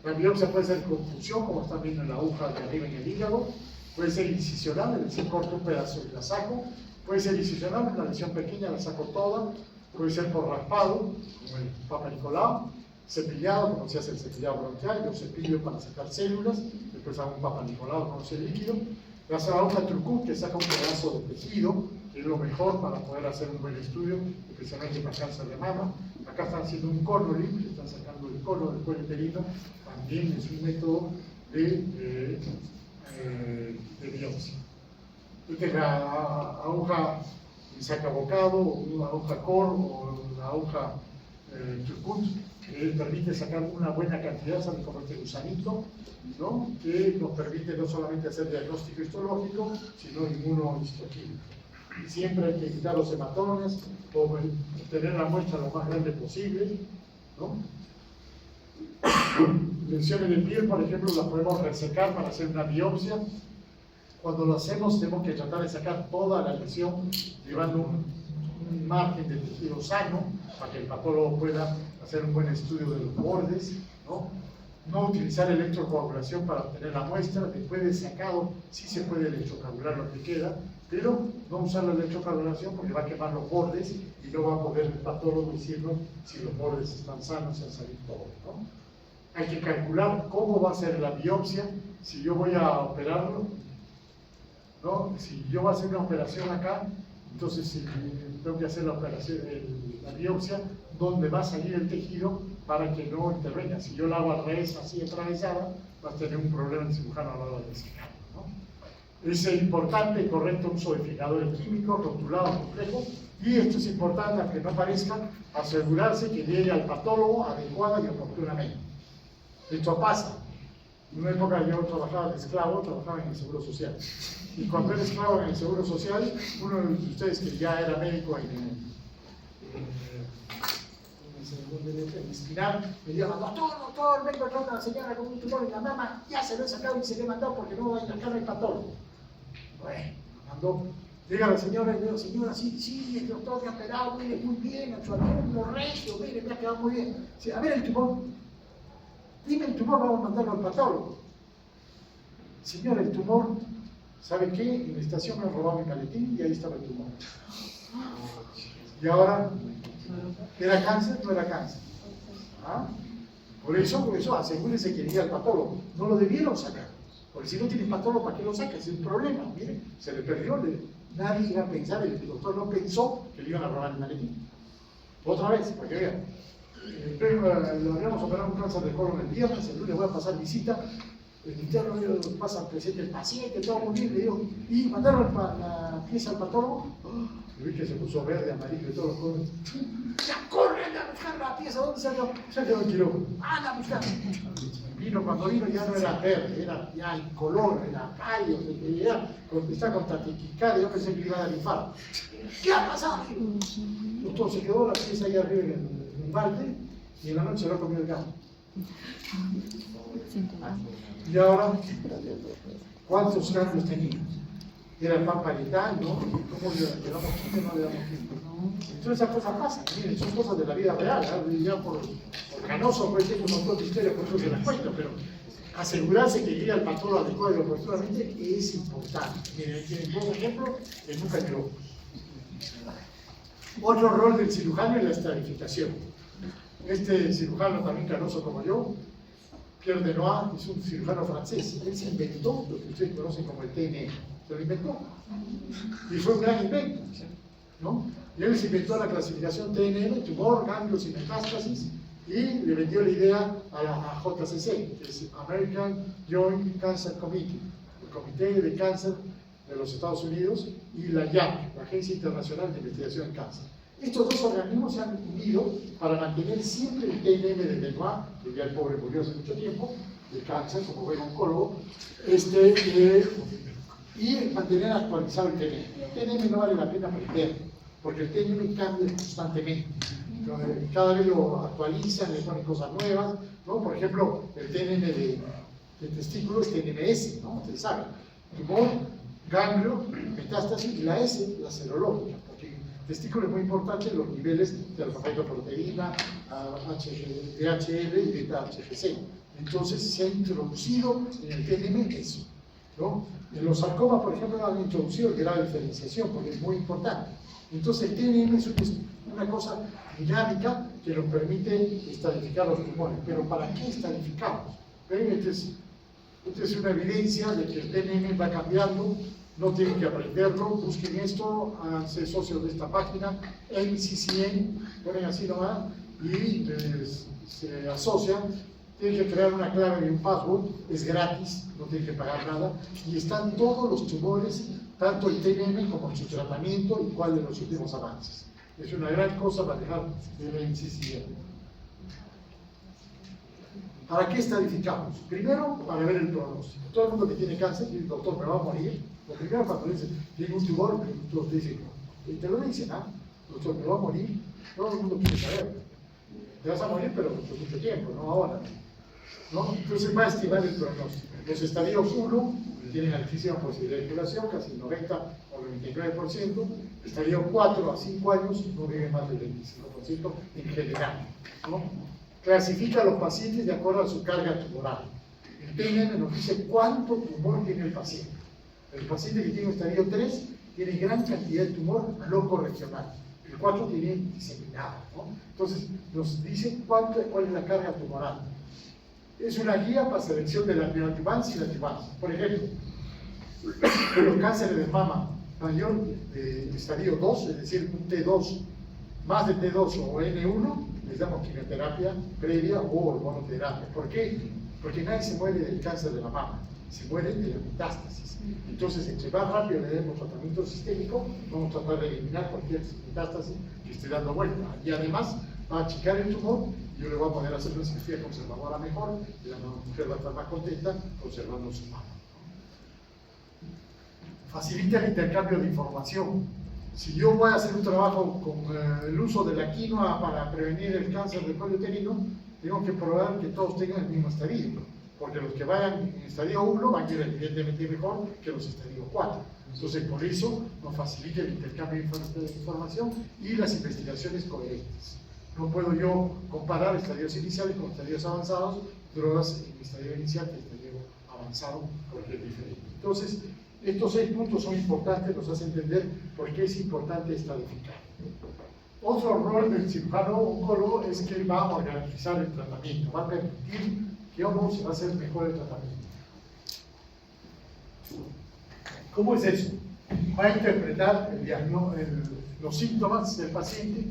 La biopsia puede ser con punción, como están viendo en la aguja de arriba en el hígado, puede ser incisional, es decir, corto un pedazo y la saco, puede ser incisional, una lesión pequeña la saco toda, puede ser por raspado, como el Papa Nicolau, cepillado, como se hace el cepillado bronquial, yo cepillo para sacar células, después hago un Papa Nicolau con ese líquido, la aguja Trucut, que saca un pedazo de tejido, que es lo mejor para poder hacer un buen estudio, especialmente para cáncer de mama. Acá están haciendo un cono-lip, están sacando el cono del cuello uterino, también es un método de Esta es la aguja sacabocado, o una aguja cor, o la aguja Turcut, que permite sacar una buena cantidad, ¿sabes? Como este gusanito, ¿no? Que nos permite no solamente hacer diagnóstico histológico, sino inmunohistoquímico. Siempre hay que evitar los hematones, o tener la muestra lo más grande posible, ¿no? Lesiones de piel, por ejemplo, las podemos resecar para hacer una biopsia. Cuando lo hacemos, tenemos que tratar de sacar toda la lesión, llevando un margen de tejido sano, para que el patólogo pueda hacer un buen estudio de los bordes, ¿no? No utilizar electrocoagulación para obtener la muestra. Después de sacado, sí se puede electrocoagular lo que queda, pero no usar la electrocoagulación porque va a quemar los bordes y no va a poder el patólogo decirnos si los bordes están sanos y han salido todos, ¿no? Hay que calcular cómo va a ser la biopsia, si yo voy a operarlo, ¿no? Si yo voy a hacer una operación acá, entonces si tengo que hacer la operación, la biopsia, donde va a salir el tejido para que no intervenga. Si yo la hago al revés, así atravesada, va a tener un problema el cirujano a la hora de sacarlo, ¿no? Es importante el correcto uso de fijadores químicos, rotulados, complejos, y esto es importante, aunque no parezca, asegurarse que llegue al patólogo adecuada y oportunamente. Esto pasa. En una época yo trabajaba de esclavo, trabajaba en el Seguro Social. Y cuando era esclavo en el Seguro Social, uno de ustedes que ya era médico en Espinar, me dijo, doctor, vengo yo con la señora con un tumor en la mama, ya se lo he sacado y se le he mandado porque no va a ir acá al patólogo. Bueno, mandó. Llega la señora y le digo, señora, sí, el doctor me ha operado, mire, muy bien, ha hecho algo recio, mire, me ha quedado muy bien. A ver el tumor. Dime el tumor, vamos a mandarlo al patólogo. Señor, el tumor, ¿sabe qué? En la estación me han robado mi maletín y ahí estaba el tumor. Y ahora, ¿era cáncer? No era cáncer. ¿Ah? Por eso asegúrese que llegue al patólogo. No lo debieron sacar. Porque si no tiene patólogo, ¿para qué lo saca? Es un problema. Mire, se le perdió. Nadie iba a pensar, el doctor no pensó que le iban a robar el maletín. Otra vez, para que vean. Lo habíamos operado un cáncer de colon el viernes, el lunes voy a pasar visita, el interno pasa al presente el paciente, todo muy bien, le digo, y mandaron la pieza al patólogo, y vi que se puso verde, amarillo y todos los colores. ¡Ya corren a buscar la pieza! ¿Dónde salió? Ya quedó el quirófano. ¡Ah, la buscar! Cuando vino ya no era verde, era ya el color, era pálido, está con taquicardia, yo pensé que le iba a dar infarto. ¿Qué ha pasado? Doctor, se quedó la pieza ahí arriba en un balde y en la noche lo comió el gato. Y ahora, ¿cuántos cambios tenía? Era el pan parital, ¿no? ¿Cómo le damos quinto o no le damos quinto? Entonces esas cosas pasan, miren, son cosas de la vida real, ¿eh? Ya por canoso, pues tengo un montón de historias, por eso se las cuento, pero asegurarse que llegue al patólogo adecuado y oportunamente es importante. Miren, tienen un ejemplo, el nuca quedó. Otro rol del cirujano es la estratificación. Este cirujano también canoso como yo, Pierre Denois, es un cirujano francés. Él se inventó lo que ustedes conocen como el TNE. Se lo inventó. Y fue un gran invento, ¿no? Y él se inventó la clasificación TNM, tumor, ganglios y metástasis, y le vendió la idea a la JCC, que es American Joint Cancer Committee, el Comité de Cáncer de los Estados Unidos, y la JAC, la Agencia Internacional de Investigación en Cáncer. Estos dos organismos se han unido para mantener siempre el TNM de Denois, que ya el pobre murió hace mucho tiempo, de cáncer, como buen oncólogo, y mantener actualizado el TNM. El TNM no vale la pena aprender, porque el TNM cambia constantemente. Cada vez lo actualizan, le ponen cosas nuevas, ¿no? Por ejemplo, el TNM de testículo es TNMS, ¿no? Ustedes saben. Tumor, ganglio, metástasis y la S, la serológica, porque el testículo es muy importante los niveles de alfa-fetoproteína, DHL y beta-HCC. Entonces se ha introducido en el TNM eso, ¿no? En los sarcomas, por ejemplo, han introducido el grado de diferenciación, porque es muy importante. Entonces el TNM es una cosa dinámica que nos permite estadificar los tumores. Pero ¿para qué estadificamos? ¿Ven? Esta es una evidencia de que el TNM va cambiando, no tienen que aprenderlo, busquen esto, háganse socios de esta página, NCCN, ponen así nomás, y se asocian tiene que crear una clave y un password, es gratis, no tiene que pagar nada, y están todos los tumores, tanto el TNM como su tratamiento y cuál de los últimos avances. Es una gran cosa para dejar de insistir. ¿Para qué estadificamos? Primero, para ver el pronóstico. Todo el mundo que tiene cáncer dice, doctor, me va a morir. Lo primero, cuando dice, tiene un tumor, todos te dicen, y te lo dicen, doctor, me va a morir. Todo el mundo quiere saber. Te vas a morir, pero por mucho tiempo, no ahora. ¿No? Entonces va a estimar el pronóstico. Los estadios 1 tienen altísima posibilidad de curación, casi 90 o 99%. Estadio 4 a 5 años no vive más del 25% en general, ¿no? Clasifica a los pacientes de acuerdo a su carga tumoral. El TNM nos dice cuánto tumor tiene el paciente. El paciente que tiene estadio 3 tiene gran cantidad de tumor loco regional. El 4 tiene diseminado, ¿no? Entonces nos dice cuál es la carga tumoral. Es una guía para selección de la neoadjuvancia y la adjuvancia. Por ejemplo, los cánceres de mama mayor de estadio 2, es decir, un T2, más de T2 o N1, les damos quimioterapia previa o hormonoterapia. ¿Por qué? Porque nadie se muere del cáncer de la mama, se muere de la metástasis. Entonces, entre más rápido le demos tratamiento sistémico, vamos a tratar de eliminar cualquier metástasis que esté dando vuelta. Y además, va a achicar el tumor, yo le voy a poder hacer una cirugía conservadora mejor, y la mujer va a estar más contenta conservando su mama. Facilita el intercambio de información. Si yo voy a hacer un trabajo con el uso de la quinoa para prevenir el cáncer del cuello uterino, tengo que probar que todos tengan el mismo estadio, porque los que vayan en estadio 1 van a ir evidentemente mejor que los estadios 4. Entonces, por eso nos facilita el intercambio de información y las investigaciones coherentes. No puedo yo comparar estadios iniciales con estadios avanzados, drogas en estadio inicial y estadio avanzado, porque es diferente. Entonces, estos 6 puntos son importantes, nos hacen entender por qué es importante estadificar. Otro rol del cirujano oncólogo es que él va a organizar el tratamiento, va a permitir que se va a hacer mejor el tratamiento. ¿Cómo es eso? Va a interpretar los síntomas del paciente,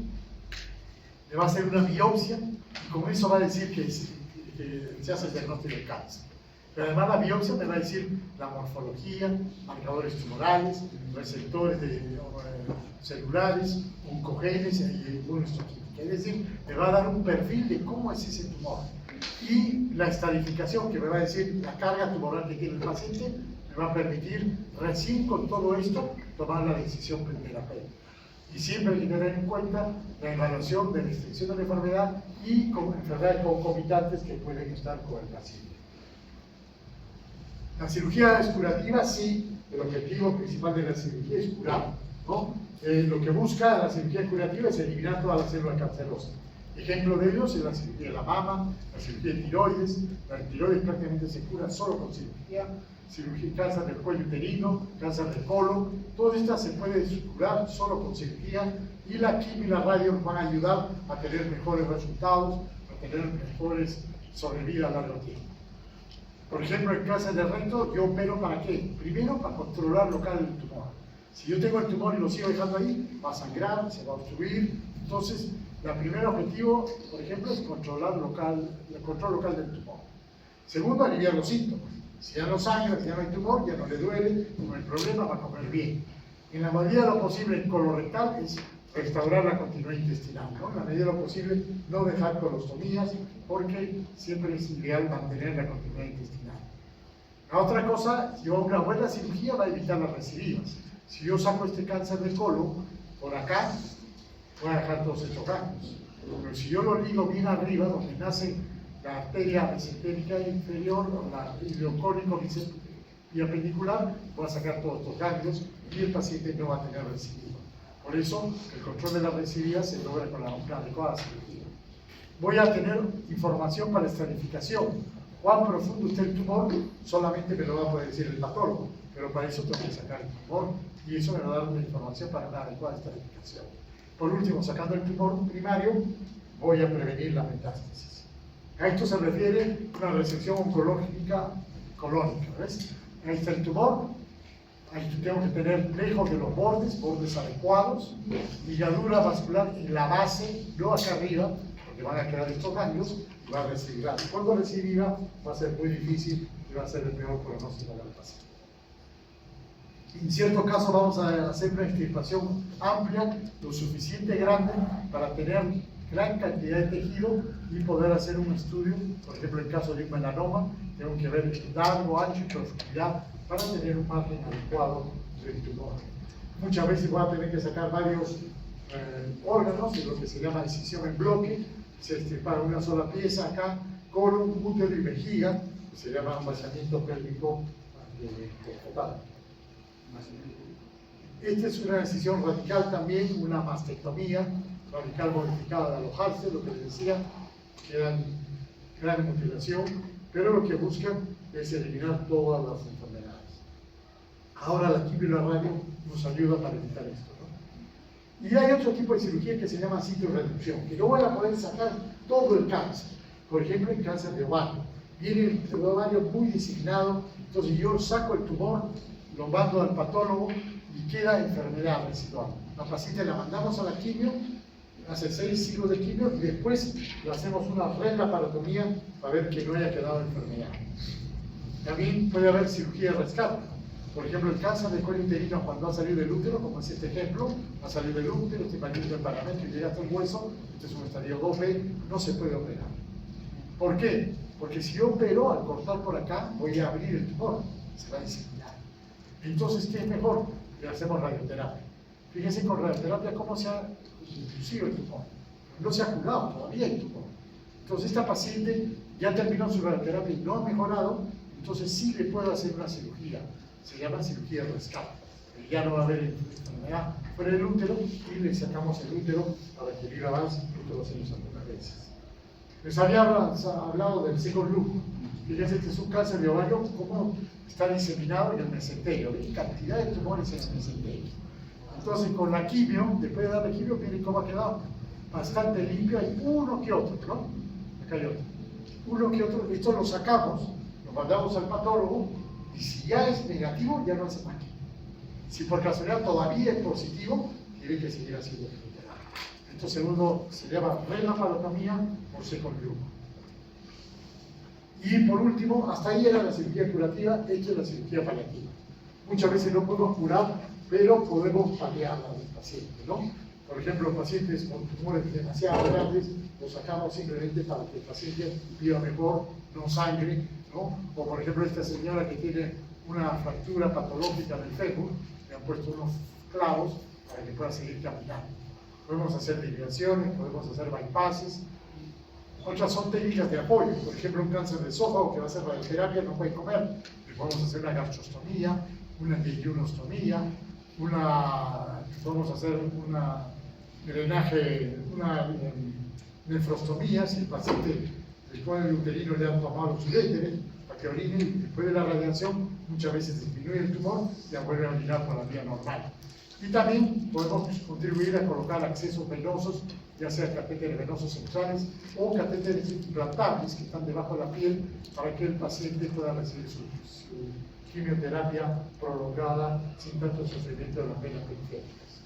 le va a hacer una biopsia y con eso va a decir que se hace el diagnóstico del cáncer. Pero además la biopsia me va a decir la morfología, marcadores tumorales, receptores celulares, oncogenes y inmunohistoquímica. Es decir, me va a dar un perfil de cómo es ese tumor. Y la estadificación, que me va a decir la carga tumoral que tiene el paciente, me va a permitir, recién con todo esto, tomar la decisión terapéutica. Y siempre hay que tener en cuenta la evaluación de la extensión de la enfermedad y con enfermedades concomitantes que pueden estar con el paciente. La cirugía es curativa, sí, el objetivo principal de la cirugía es curar, ¿no? Lo que busca la cirugía curativa es eliminar todas las células cancerosas. Ejemplo de ellos es la cirugía de la mama, la cirugía de tiroides. La tiroides prácticamente se cura solo con cirugía, cáncer del cuello uterino, cáncer del colon, todas estas se pueden curar solo con cirugía, y la quimio y la radio nos van a ayudar a tener mejores resultados, a tener mejores sobrevida a largo tiempo. Por ejemplo, en cáncer de recto, yo opero ¿para qué? Primero, para controlar local el tumor. Si yo tengo el tumor y lo sigo dejando ahí, va a sangrar, se va a obstruir. Entonces, el primer objetivo, por ejemplo, es controlar el control local del tumor. Segundo, aliviar los síntomas. Si ya no sangra, si ya no hay tumor, ya no le duele, no hay problema, va a comer bien. En la medida de lo posible, en colorectal es restaurar la continuidad intestinal, ¿no? En la medida de lo posible, no dejar colostomías, porque siempre es ideal mantener la continuidad intestinal. La otra cosa, si yo hago una buena cirugía, va a evitar las recidivas. Si yo saco este cáncer de colon, por acá, voy a dejar todos estos ganglios. Pero si yo lo ligo bien arriba, donde nace la arteria mesentérica inferior, o el ileocónico y apendicular, voy a sacar todos estos ganglios y el paciente no va a tener recidiva. Por eso, el control de la recidiva se logra con una adecuada cirugía. Voy a tener información para estratificación. ¿Cuán profundo está el tumor? Solamente me lo va a poder decir el patólogo, pero para eso tengo que sacar el tumor y eso me va a dar una información para una adecuada estratificación. Por último, sacando el tumor primario, voy a prevenir la metástasis. A esto se refiere una resección oncológica colónica, ¿ves? Ahí está el tumor, ahí tengo que tener lejos de los bordes adecuados, ligadura vascular en la base, no acá arriba, porque van a quedar estos daños y va a recibir algo. Cuando recibirá va a ser muy difícil y va a ser el peor pronóstico del paciente. En cierto caso vamos a hacer una extirpación amplia, lo suficiente grande para tener gran cantidad de tejido y poder hacer un estudio. Por ejemplo, en caso de un melanoma, tengo que ver largo, ancho y profundidad para tener un margen adecuado del tumor. Muchas veces voy a tener que sacar varios órganos, de lo que se llama incisión en bloque, se extirpa una sola pieza acá, colon, útero y vejiga, que se llama un vaciamiento pélvico total. Esta es una decisión radical también, una mastectomía radical modificada de alojarse, lo que les decía, gran mutilación, pero lo que buscan es eliminar todas las enfermedades. Ahora la quimio y la radio nos ayuda para evitar esto, ¿no? Y hay otro tipo de cirugía que se llama citoreducción, que no van a poder sacar todo el cáncer. Por ejemplo, el cáncer de ovario. Viene el ovario muy designado, entonces yo saco el tumor, lo mando al patólogo y queda enfermedad residual. La paciente la mandamos a la quimio, hace 6 ciclos de quimio y después le hacemos una renlaparotomía para ver que no haya quedado enfermedad. También puede haber cirugía de rescate. Por ejemplo, el cáncer de cuello uterino cuando ha salido del útero, como es este ejemplo, ha salido del útero, este invadiendo el paramento y llega hasta el hueso, este es un estadio 2B, no se puede operar. ¿Por qué? Porque si yo opero, al cortar por acá, voy a abrir el tumor, se va a diseminar. Entonces, ¿qué es mejor? Le hacemos radioterapia. Fíjense con radioterapia cómo se ha inducido el tumor. No se ha curado todavía el tumor. Entonces, esta paciente ya terminó su radioterapia y no ha mejorado, entonces sí le puedo hacer una cirugía. Se llama cirugía de rescate. Ya no va a haber enfermedad fuera del útero y le sacamos el útero para que viva más. Esto lo hacemos algunas veces. Les había hablado del second loop. Fíjense que es un cáncer de ovario, cómo está diseminado en el mesenterio. Hay cantidad de tumores en el mesenterio. Entonces, con la quimio, después de darle quimio, miren cómo ha quedado bastante limpio. Hay uno que otro, ¿no? Acá hay otro. Uno que otro, esto lo sacamos, lo mandamos al patólogo, y si ya es negativo, ya no hace más. Si por casualidad todavía es positivo, tiene que seguir haciendo quimioterapia. Esto segundo se llama renlaparotomía o second loop. Y por último, hasta ahí era la cirugía curativa, esta es la cirugía paliativa. Muchas veces no podemos curar, pero podemos paliarla del paciente, ¿no? Por ejemplo, pacientes con tumores demasiado grandes, los sacamos simplemente para que el paciente viva mejor, no sangre, ¿no? O por ejemplo, esta señora que tiene una fractura patológica del fémur, le han puesto unos clavos para que pueda seguir caminando. Podemos hacer desviaciones, podemos hacer bypasses. Otras son técnicas de apoyo, por ejemplo, un cáncer de esófago que va a hacer radioterapia, no puede comer. Le podemos hacer una gastrostomía, una yeyunostomía, podemos hacer una drenaje, una nefrostomía, si el paciente después del uterino le han tomado los uréteres para que orine, y después de la radiación muchas veces disminuye el tumor y la vuelve a orinar por la vía normal. Y también podemos contribuir a colocar accesos venosos, ya sea catéteres venosos centrales o catéteres implantables que están debajo de la piel para que el paciente pueda recibir su quimioterapia prolongada sin tanto sufrimiento de las venas periféricas.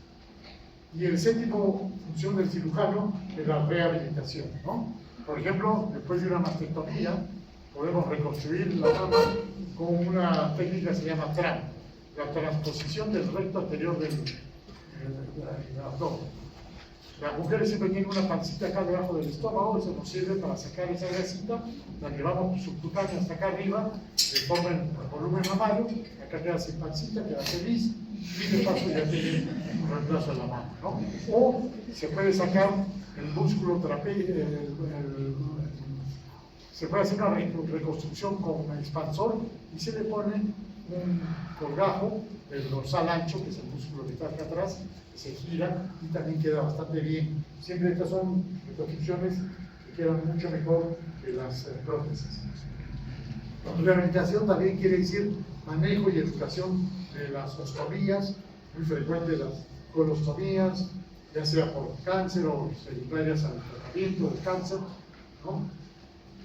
Y el séptimo función del cirujano es la rehabilitación, ¿no? Por ejemplo, después de una mastectomía, podemos reconstruir la mama con una técnica que se llama TRAN, la transposición del recto anterior del abdomen. Las mujeres siempre tienen una pancita acá debajo del estómago, eso nos sirve para sacar esa grasita, la llevamos subcutánea hasta acá arriba, le forman el volumen mamario, acá queda sin pancita, queda feliz, y de paso ya tiene un reemplazo en la mano, ¿no? O se puede sacar el músculo trapézico, se puede hacer una reconstrucción con un expansor y se le pone un colgajo del dorsal ancho, que es el músculo que está acá atrás, que se gira y también queda bastante bien. Siempre estas son reconstrucciones que quedan mucho mejor que las prótesis. Rehabilitación también quiere decir manejo y educación de las ostomías, muy frecuentes las colostomías, ya sea por cáncer o secundarias al tratamiento del cáncer, ¿no?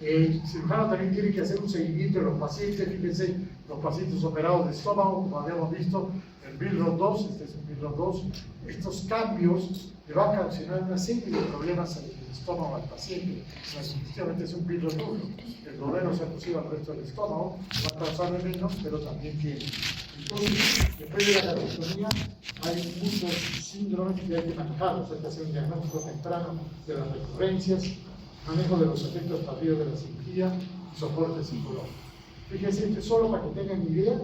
El cirujano también tiene que hacer un seguimiento de los pacientes. Fíjense, Los pacientes operados de estómago, como habíamos visto, el Billroth 2, este es un Billroth 2, estos cambios le van a ocasionar una serie de problemas en el estómago al paciente. Definitivamente es un Billroth 1. El problema se asociado al resto del estómago, va a causar menos, pero también tiene. Entonces, después de la gastrostomía, hay muchos síndromes que hay que manejarlos. Hay que hacer un diagnóstico temprano de las recurrencias, manejo de los efectos tardíos de la cirugía y soporte psicológico. Fíjense que solo para que tengan idea,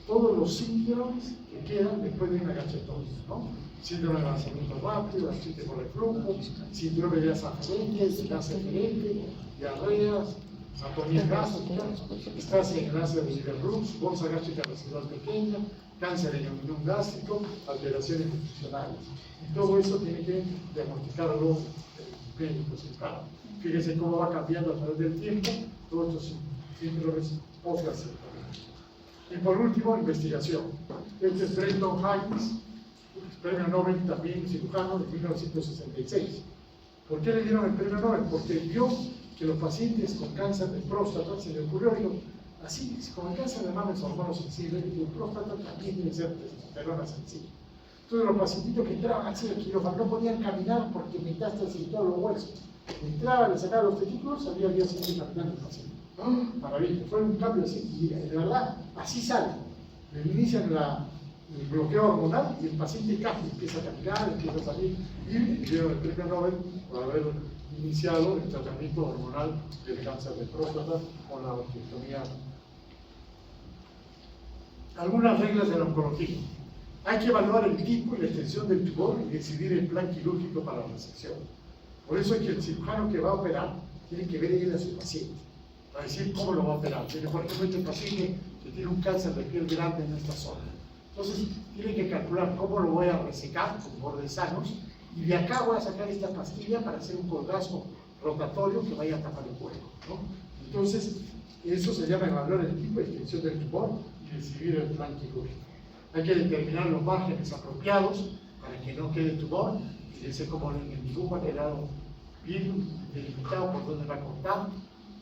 todos los síndromes que quedan después de una gastrectomía, ¿no? Síndrome de avanzamiento rápido, gastritis por reflujo, síndrome de asa ferente, gas eferente, diarreas, atonía gástrica, estasia en el ácido de Liverbrooks, bolsa gástrica residual pequeña, cáncer en el riñón gástrico, alteraciones nutricionales. Y todo eso tiene que diagnosticarlo el médico cirujano. Fíjense cómo va cambiando a través del tiempo todos estos síndromes postgastroctómicos. Y por último, investigación. Este es Brenton Haynes, premio Nobel también cirujano de 1966. ¿Por qué le dieron el premio Nobel? Porque vio que los pacientes con cáncer de próstata, se le ocurrió, digo, así, como el cáncer de mama es hormono sensible, y el próstata también debe ser testosterona sensible. Entonces los pacientitos que entraban así al quirófano no podían caminar porque metástasis en todos los huesos. Entraban, le sacaban los testículos, salía al día siguiente caminando el paciente. Maravilla, fue un cambio así, y de verdad, así sale. Le inician el bloqueo hormonal y el paciente cambia, empieza a caminar, empieza a salir, y dieron el premio Nobel por haber iniciado el tratamiento hormonal del cáncer de próstata con la mastectomía. Algunas reglas de la oncología. Hay que evaluar el tipo y la extensión del tumor y decidir el plan quirúrgico para la resección. Por eso es que el cirujano que va a operar tiene que ver él a su paciente, para decir cómo lo va a operar. Tiene, por ejemplo, este paciente que tiene un cáncer de piel grande en esta zona. Entonces, tiene que calcular cómo lo voy a resecar con bordes sanos, y de acá voy a sacar esta pastilla para hacer un colgazo rotatorio que vaya a tapar el cuerpo, ¿no? Entonces, eso se llama evaluar el tipo de extensión del tumor y decidir el plan quirúrgico. Hay que determinar los márgenes apropiados para que no quede tumor. Fíjense como en el dibujo ha quedado bien delimitado por dónde va a cortar.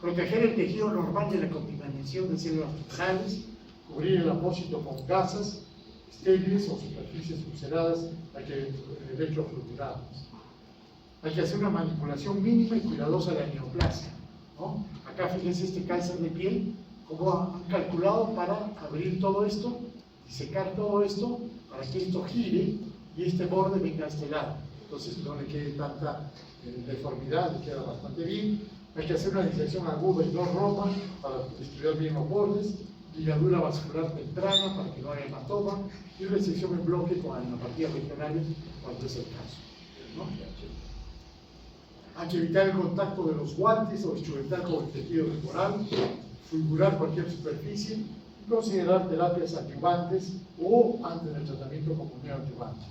Proteger el tejido normal de la contaminación de células tumorales, cubrir el apósito con gasas estériles o superficies ulceradas, hay que electrofluoradas. Hay que hacer una manipulación mínima y cuidadosa de la neoplasia, ¿no? Acá fíjense este cáncer de piel, cómo han calculado para abrir todo esto, disecar todo esto, para que esto gire y este borde venga a este lado. Entonces no le quede tanta deformidad, le queda bastante bien. Hay que hacer una disección aguda y no rota para estudiar bien los bordes, ligadura vascular temprana para que no haya hematoma, y resección en bloque con adenopatías regionales cuando es el caso, ¿no? Hay que evitar el contacto de los guantes o instrumental con el tejido tumoral, fulgurar cualquier superficie, y considerar terapias adyuvantes o antes del tratamiento como neoadyuvantes.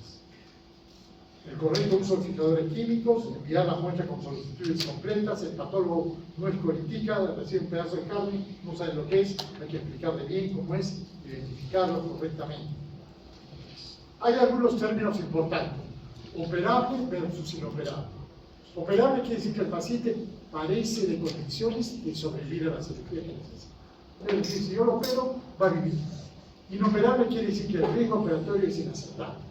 El correcto uso de fijadores químicos, enviar la muestra con solicitudes completas, el patólogo no escoritica, recibe un pedazo de carne, no sabe lo que es, hay que explicarle bien cómo es, identificarlo correctamente. Hay algunos términos importantes: operable versus inoperable. Operable quiere decir que el paciente parece de condiciones de sobrevivir a la cirugía que necesita. Es decir, si yo lo opero, va a vivir. Inoperable quiere decir que el riesgo operatorio es inaceptable.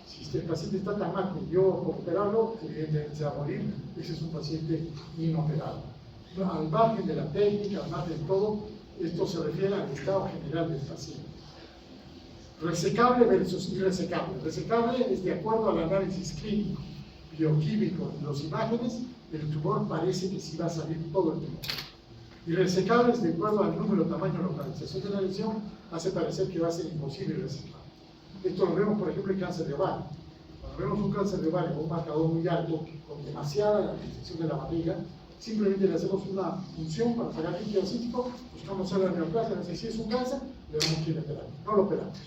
Si el paciente está tan mal que yo operarlo, evidentemente se va a morir. Ese es un paciente inoperable. Al margen de la técnica, al margen de todo, esto se refiere al estado general del paciente. Resecable versus irresecable. Resecable es de acuerdo al análisis clínico, bioquímico y las imágenes, el tumor parece que sí va a salir todo el tumor. Irresecable es de acuerdo al número, tamaño, localización de la lesión, hace parecer que va a ser imposible resecar. Esto lo vemos, por ejemplo, en cáncer de ovario. Cuando vemos un cáncer de ovario con un marcador muy alto, con demasiada disección de la barriga, simplemente le hacemos una punción para sacar líquido cístico, buscamos la neoplasia, no sé si es un cáncer, le damos quimioterapia, no lo operamos.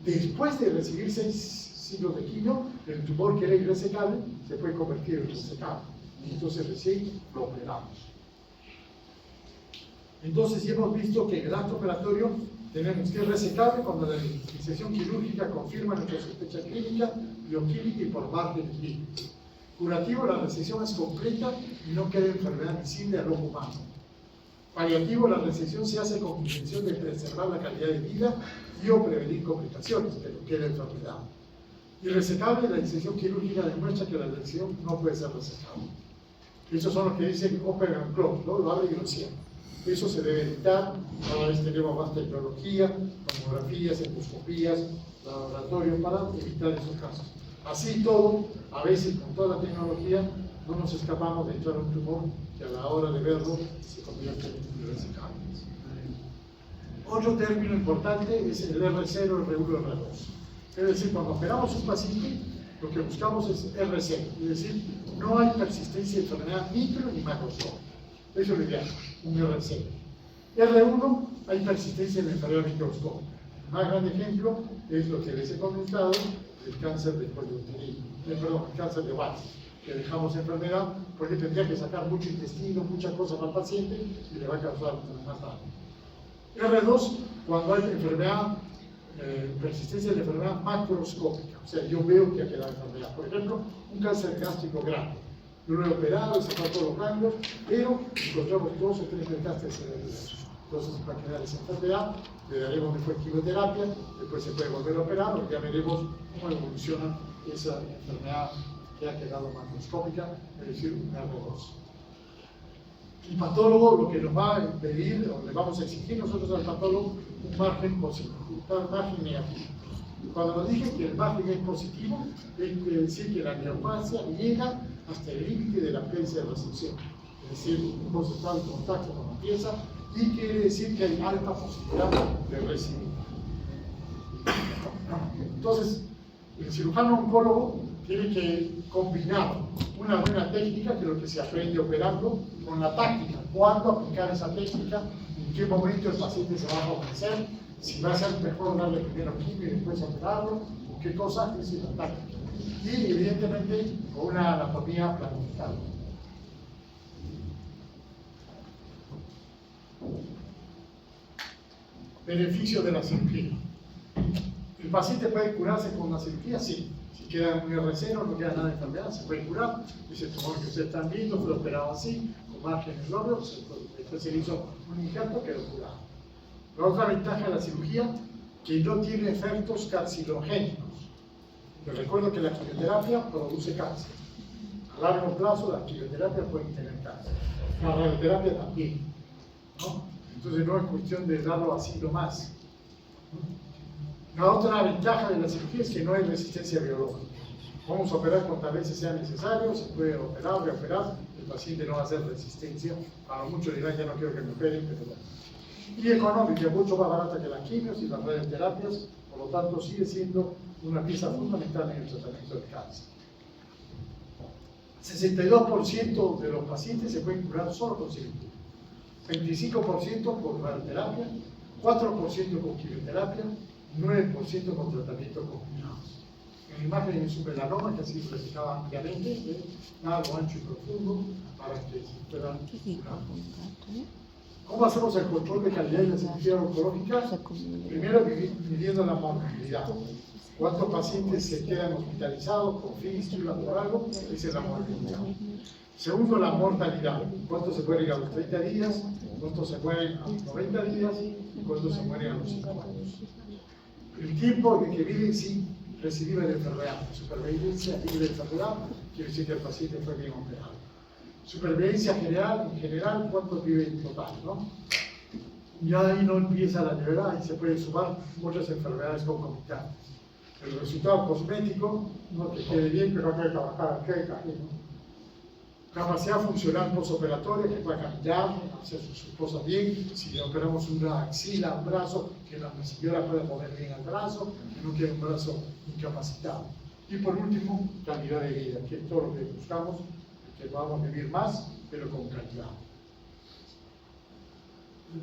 Después de recibir 6 ciclos de quimio, el tumor que era irresecable se puede convertir en resecable, y entonces recién lo operamos. Entonces, ya hemos visto que en el acto operatorio tenemos que es resecable cuando la disección quirúrgica confirma nuestra sospecha clínica, bioquímica y por márgenes clínicos. Curativo, la resección es completa y no queda enfermedad visible al ojo humano. Paliativo, la resección se hace con intención de preservar la calidad de vida y o prevenir complicaciones de lo que es la enfermedad. Y resecable, la disección quirúrgica demuestra que la lesión no puede ser resecable. Esos son los que dicen open and close, ¿no? Lo abre y lo cierra. Eso se debe evitar. Cada vez tenemos más tecnología, tomografías, endoscopías, laboratorios para evitar esos casos. Así todo, a veces con toda la tecnología, no nos escapamos de entrar a un tumor que a la hora de verlo se convierte en irresecable. Otro término importante es el R0, R1, R2. Es decir, cuando operamos un paciente, lo que buscamos es R0, es decir, no hay persistencia de enfermedad micro ni macroscópica. Eso es lo ideal, un R0. R1, hay persistencia de enfermedad microscópica. El más grande ejemplo es lo que les he comentado, el cáncer de cuello uterino, el cáncer de base, que dejamos enfermedad porque tendría que sacar mucho intestino, muchas cosas al paciente y le va a causar más daño. R2, cuando hay enfermedad, persistencia de enfermedad macroscópica, o sea, yo veo que ha quedado enfermedad. Por ejemplo, un cáncer gástrico grande. Yo lo he operado, he sacado todos los ganglios, pero encontramos 2 o 3 metástasis cerebrales. Entonces, para quedar esa enfermedad, le daremos después quimioterapia, después se puede volver a operar, o ya veremos cómo evoluciona esa enfermedad que ha quedado macroscópica, es decir, un R2. El patólogo lo que nos va a pedir, o le vamos a exigir nosotros al patólogo, un margen positivo, un margen negativo. Cuando nos dije que el margen es positivo, quiere decir que la neoplasia llega hasta el límite de la pérdida de resección, es decir, hemos estado en contacto con la pieza y quiere decir que hay alta posibilidad de recibir. Entonces, el cirujano oncólogo tiene que combinar una buena técnica, que es lo que se aprende operando, con la táctica. ¿Cuándo aplicar esa técnica? ¿En qué momento el paciente se va a favorecer? Si va a ser mejor darle primero quimio y después operarlo, o qué cosa, esa es la táctica. Y evidentemente con una anatomía planificada. Beneficio de la cirugía. ¿El paciente puede curarse con la cirugía? Sí. Si queda un R0, no queda nada de enfermedad, se puede curar. Ese tumor que ustedes están viendo fue operado así, con márgenes lóbulos, después se le hizo un injerto, quedó curado. La otra ventaja de la cirugía, que no tiene efectos carcinogénicos. Les recuerdo que la quimioterapia produce cáncer. A largo plazo, las quimioterapias pueden tener cáncer. La radioterapia también, ¿no? Entonces no es cuestión de darlo así nomás. La otra ventaja de la cirugía es que no hay resistencia biológica. Vamos a operar cuantas veces sea necesario, se puede operar, reoperar, el paciente no va a hacer resistencia. A lo mucho dirán, ya no quiero que me operen, pero bueno. Y económica, mucho más barata que las quimios y las radioterapias, por lo tanto sigue siendo una pieza fundamental en el tratamiento del cáncer. 62% de los pacientes se pueden curar solo con cirugía, 25% con radioterapia, 4% con quimioterapia, 9% con tratamiento combinado. En la imagen es un melanoma que así se explicaba ampliamente, largo, ancho y profundo, para que se puedan curar. ¿Cómo hacemos el control de calidad de la cirugía oncológica? Primero, midiendo la mortalidad. ¿Cuántos pacientes se quedan hospitalizados con fístula por algo? Esa es la mortalidad. Segundo, la mortalidad. ¿Cuántos se mueren a los 30 días? ¿Cuántos se mueren a los 90 días? ¿Y cuántos se mueren a los 5 años? El tiempo en que viven sin recibir la enfermedad. Supervivencia libre de enfermedad quiere decir que el paciente fue bien operado. Supervivencia general, en general, ¿cuántos viven en total? ¿No? Ya ahí no empieza la gravedad y se pueden sumar muchas enfermedades concomitantes. El resultado cosmético, no que quede bien, pero no hay que trabajar aquí, ¿no? Capacidad funcional postoperatoria, que pueda caminar, hacer sus cosas bien. Si le operamos una axila, un brazo, que la señora pueda mover bien el brazo, que no quede un brazo incapacitado. Y por último, calidad de vida, que es todo lo que buscamos, que podamos vivir más, pero con calidad.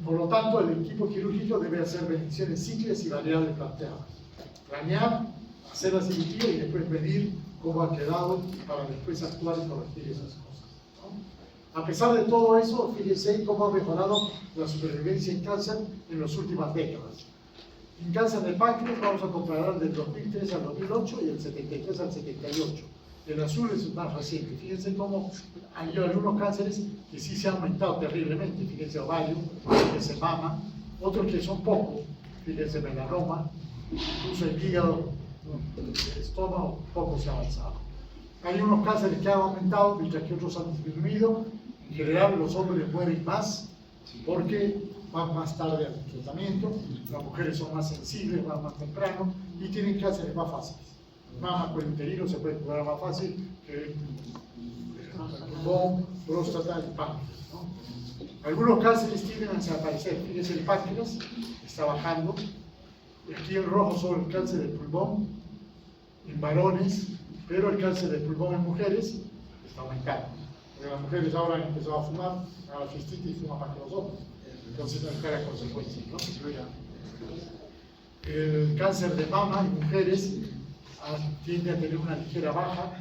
Por lo tanto, el equipo quirúrgico debe hacer mediciones simples y variables planteadas. Planear, hacer la cirugía y después medir cómo ha quedado para después actuar y corregir esas cosas, ¿no? A pesar de todo eso, fíjense cómo ha mejorado la supervivencia en cáncer en las últimas décadas. En cáncer de páncreas vamos a comparar del 2003 al 2008 y del 73 al 78. El azul es más reciente. Fíjense cómo hay algunos cánceres que sí se han aumentado terriblemente. Fíjense ovario, fíjense mama, otros que son pocos. Fíjense melanoma, incluso el hígado, el estómago, poco se ha avanzado. Hay unos cánceres que han aumentado, mientras que otros han disminuido. En general, los hombres mueren más porque van más tarde al tratamiento, las mujeres son más sensibles, van más temprano y tienen cánceres más fáciles. Mama coliuterino se puede curar más fácil que pulmón, próstata y páncreas, ¿no? Algunos cánceres tienden a desaparecer. Fíjense, el páncreas está bajando. Aquí en rojo son el cáncer de pulmón en varones, pero el cáncer de pulmón en mujeres está aumentando. Porque las mujeres ahora han empezado a fumar, a la fiestita y fuman más que los hombres. Entonces no espera consecuencias, ¿no? El cáncer de mama en mujeres tiende a tener una ligera baja,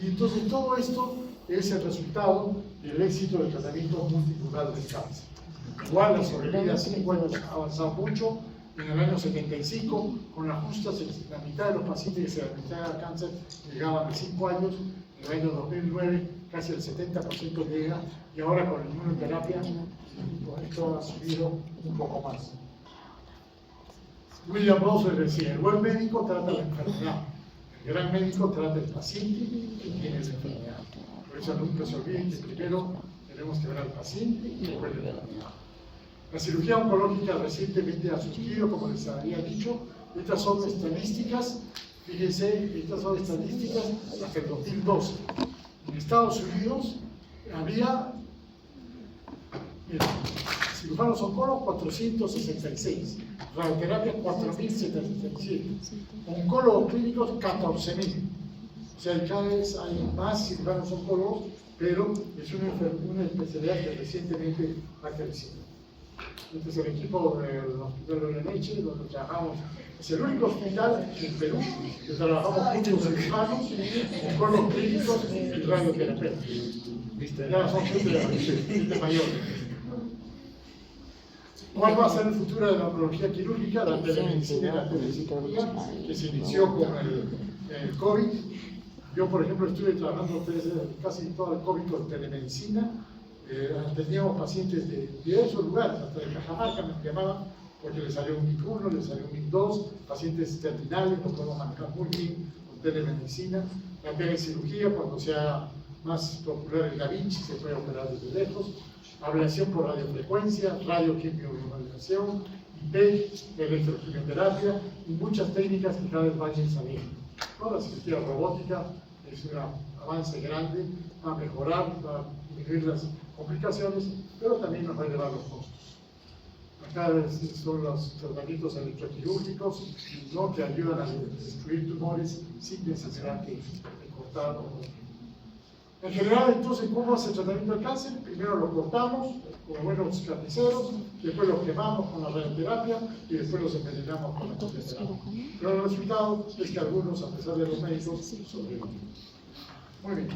y entonces todo esto es el resultado del éxito del tratamiento multimodal del cáncer. Igual la sobrevida a 5 años ha avanzado mucho. En el año 75, con las justas, la mitad de los pacientes que se detectaban cáncer llegaban a 5 años. En el año 2009, casi el 70% llega, y ahora con la inmunoterapia, esto ha subido un poco más. William Rose decía: el buen médico trata la enfermedad, el gran médico trata el paciente que tiene esa enfermedad. Por eso nunca se olviden que primero tenemos que ver al paciente y después la enfermedad. La cirugía oncológica recientemente ha surgido, como les había dicho. Estas son estadísticas, fíjense, estas son estadísticas hasta el 2012. En Estados Unidos había cirujanos oncólogos 466, radioterapia 4077, oncólogos clínicos 14.000. O sea, cada vez hay más cirujanos oncólogos, pero es una especialidad que recientemente ha crecido. Este es el equipo del Hospital de Leche, donde trabajamos. Es el único hospital en Perú que trabajamos muchos cirujanos, oncólogos clínicos y radioterapeutas. Ya son gente mayores. ¿Cuál va a ser el futuro de la oncología quirúrgica? La telemedicina y la telecirugía, que se inició con el COVID. Yo, por ejemplo, estuve trabajando casi todo el COVID con telemedicina. Teníamos pacientes de diversos lugares, hasta de Cajamarca me llamaban porque les salió un MIC 1, les salió un MIC 2, pacientes terminales, los podemos manejar muy bien con telemedicina. La telecirugía, cuando sea más popular el Da Vinci, se puede operar desde lejos. Ablación por radiofrecuencia, radioquimioradiación, IP, electroquimioterapia y muchas técnicas que cada vez vayan saliendo. La cirugía robótica es un avance grande, va a mejorar, va a disminuir las complicaciones, pero también nos va a elevar los costos. Acá son los tratamientos electroquirúrgicos, ¿no?, que ayudan a destruir tumores sin necesidad de cortar. En general, entonces, ¿cómo hace el tratamiento del cáncer? Primero lo cortamos como buenos carniceros, después lo quemamos con la radioterapia y después los envenenamos con la quimioterapia. Pero el resultado es que algunos, a pesar de los médicos, sobreviven. Muy bien.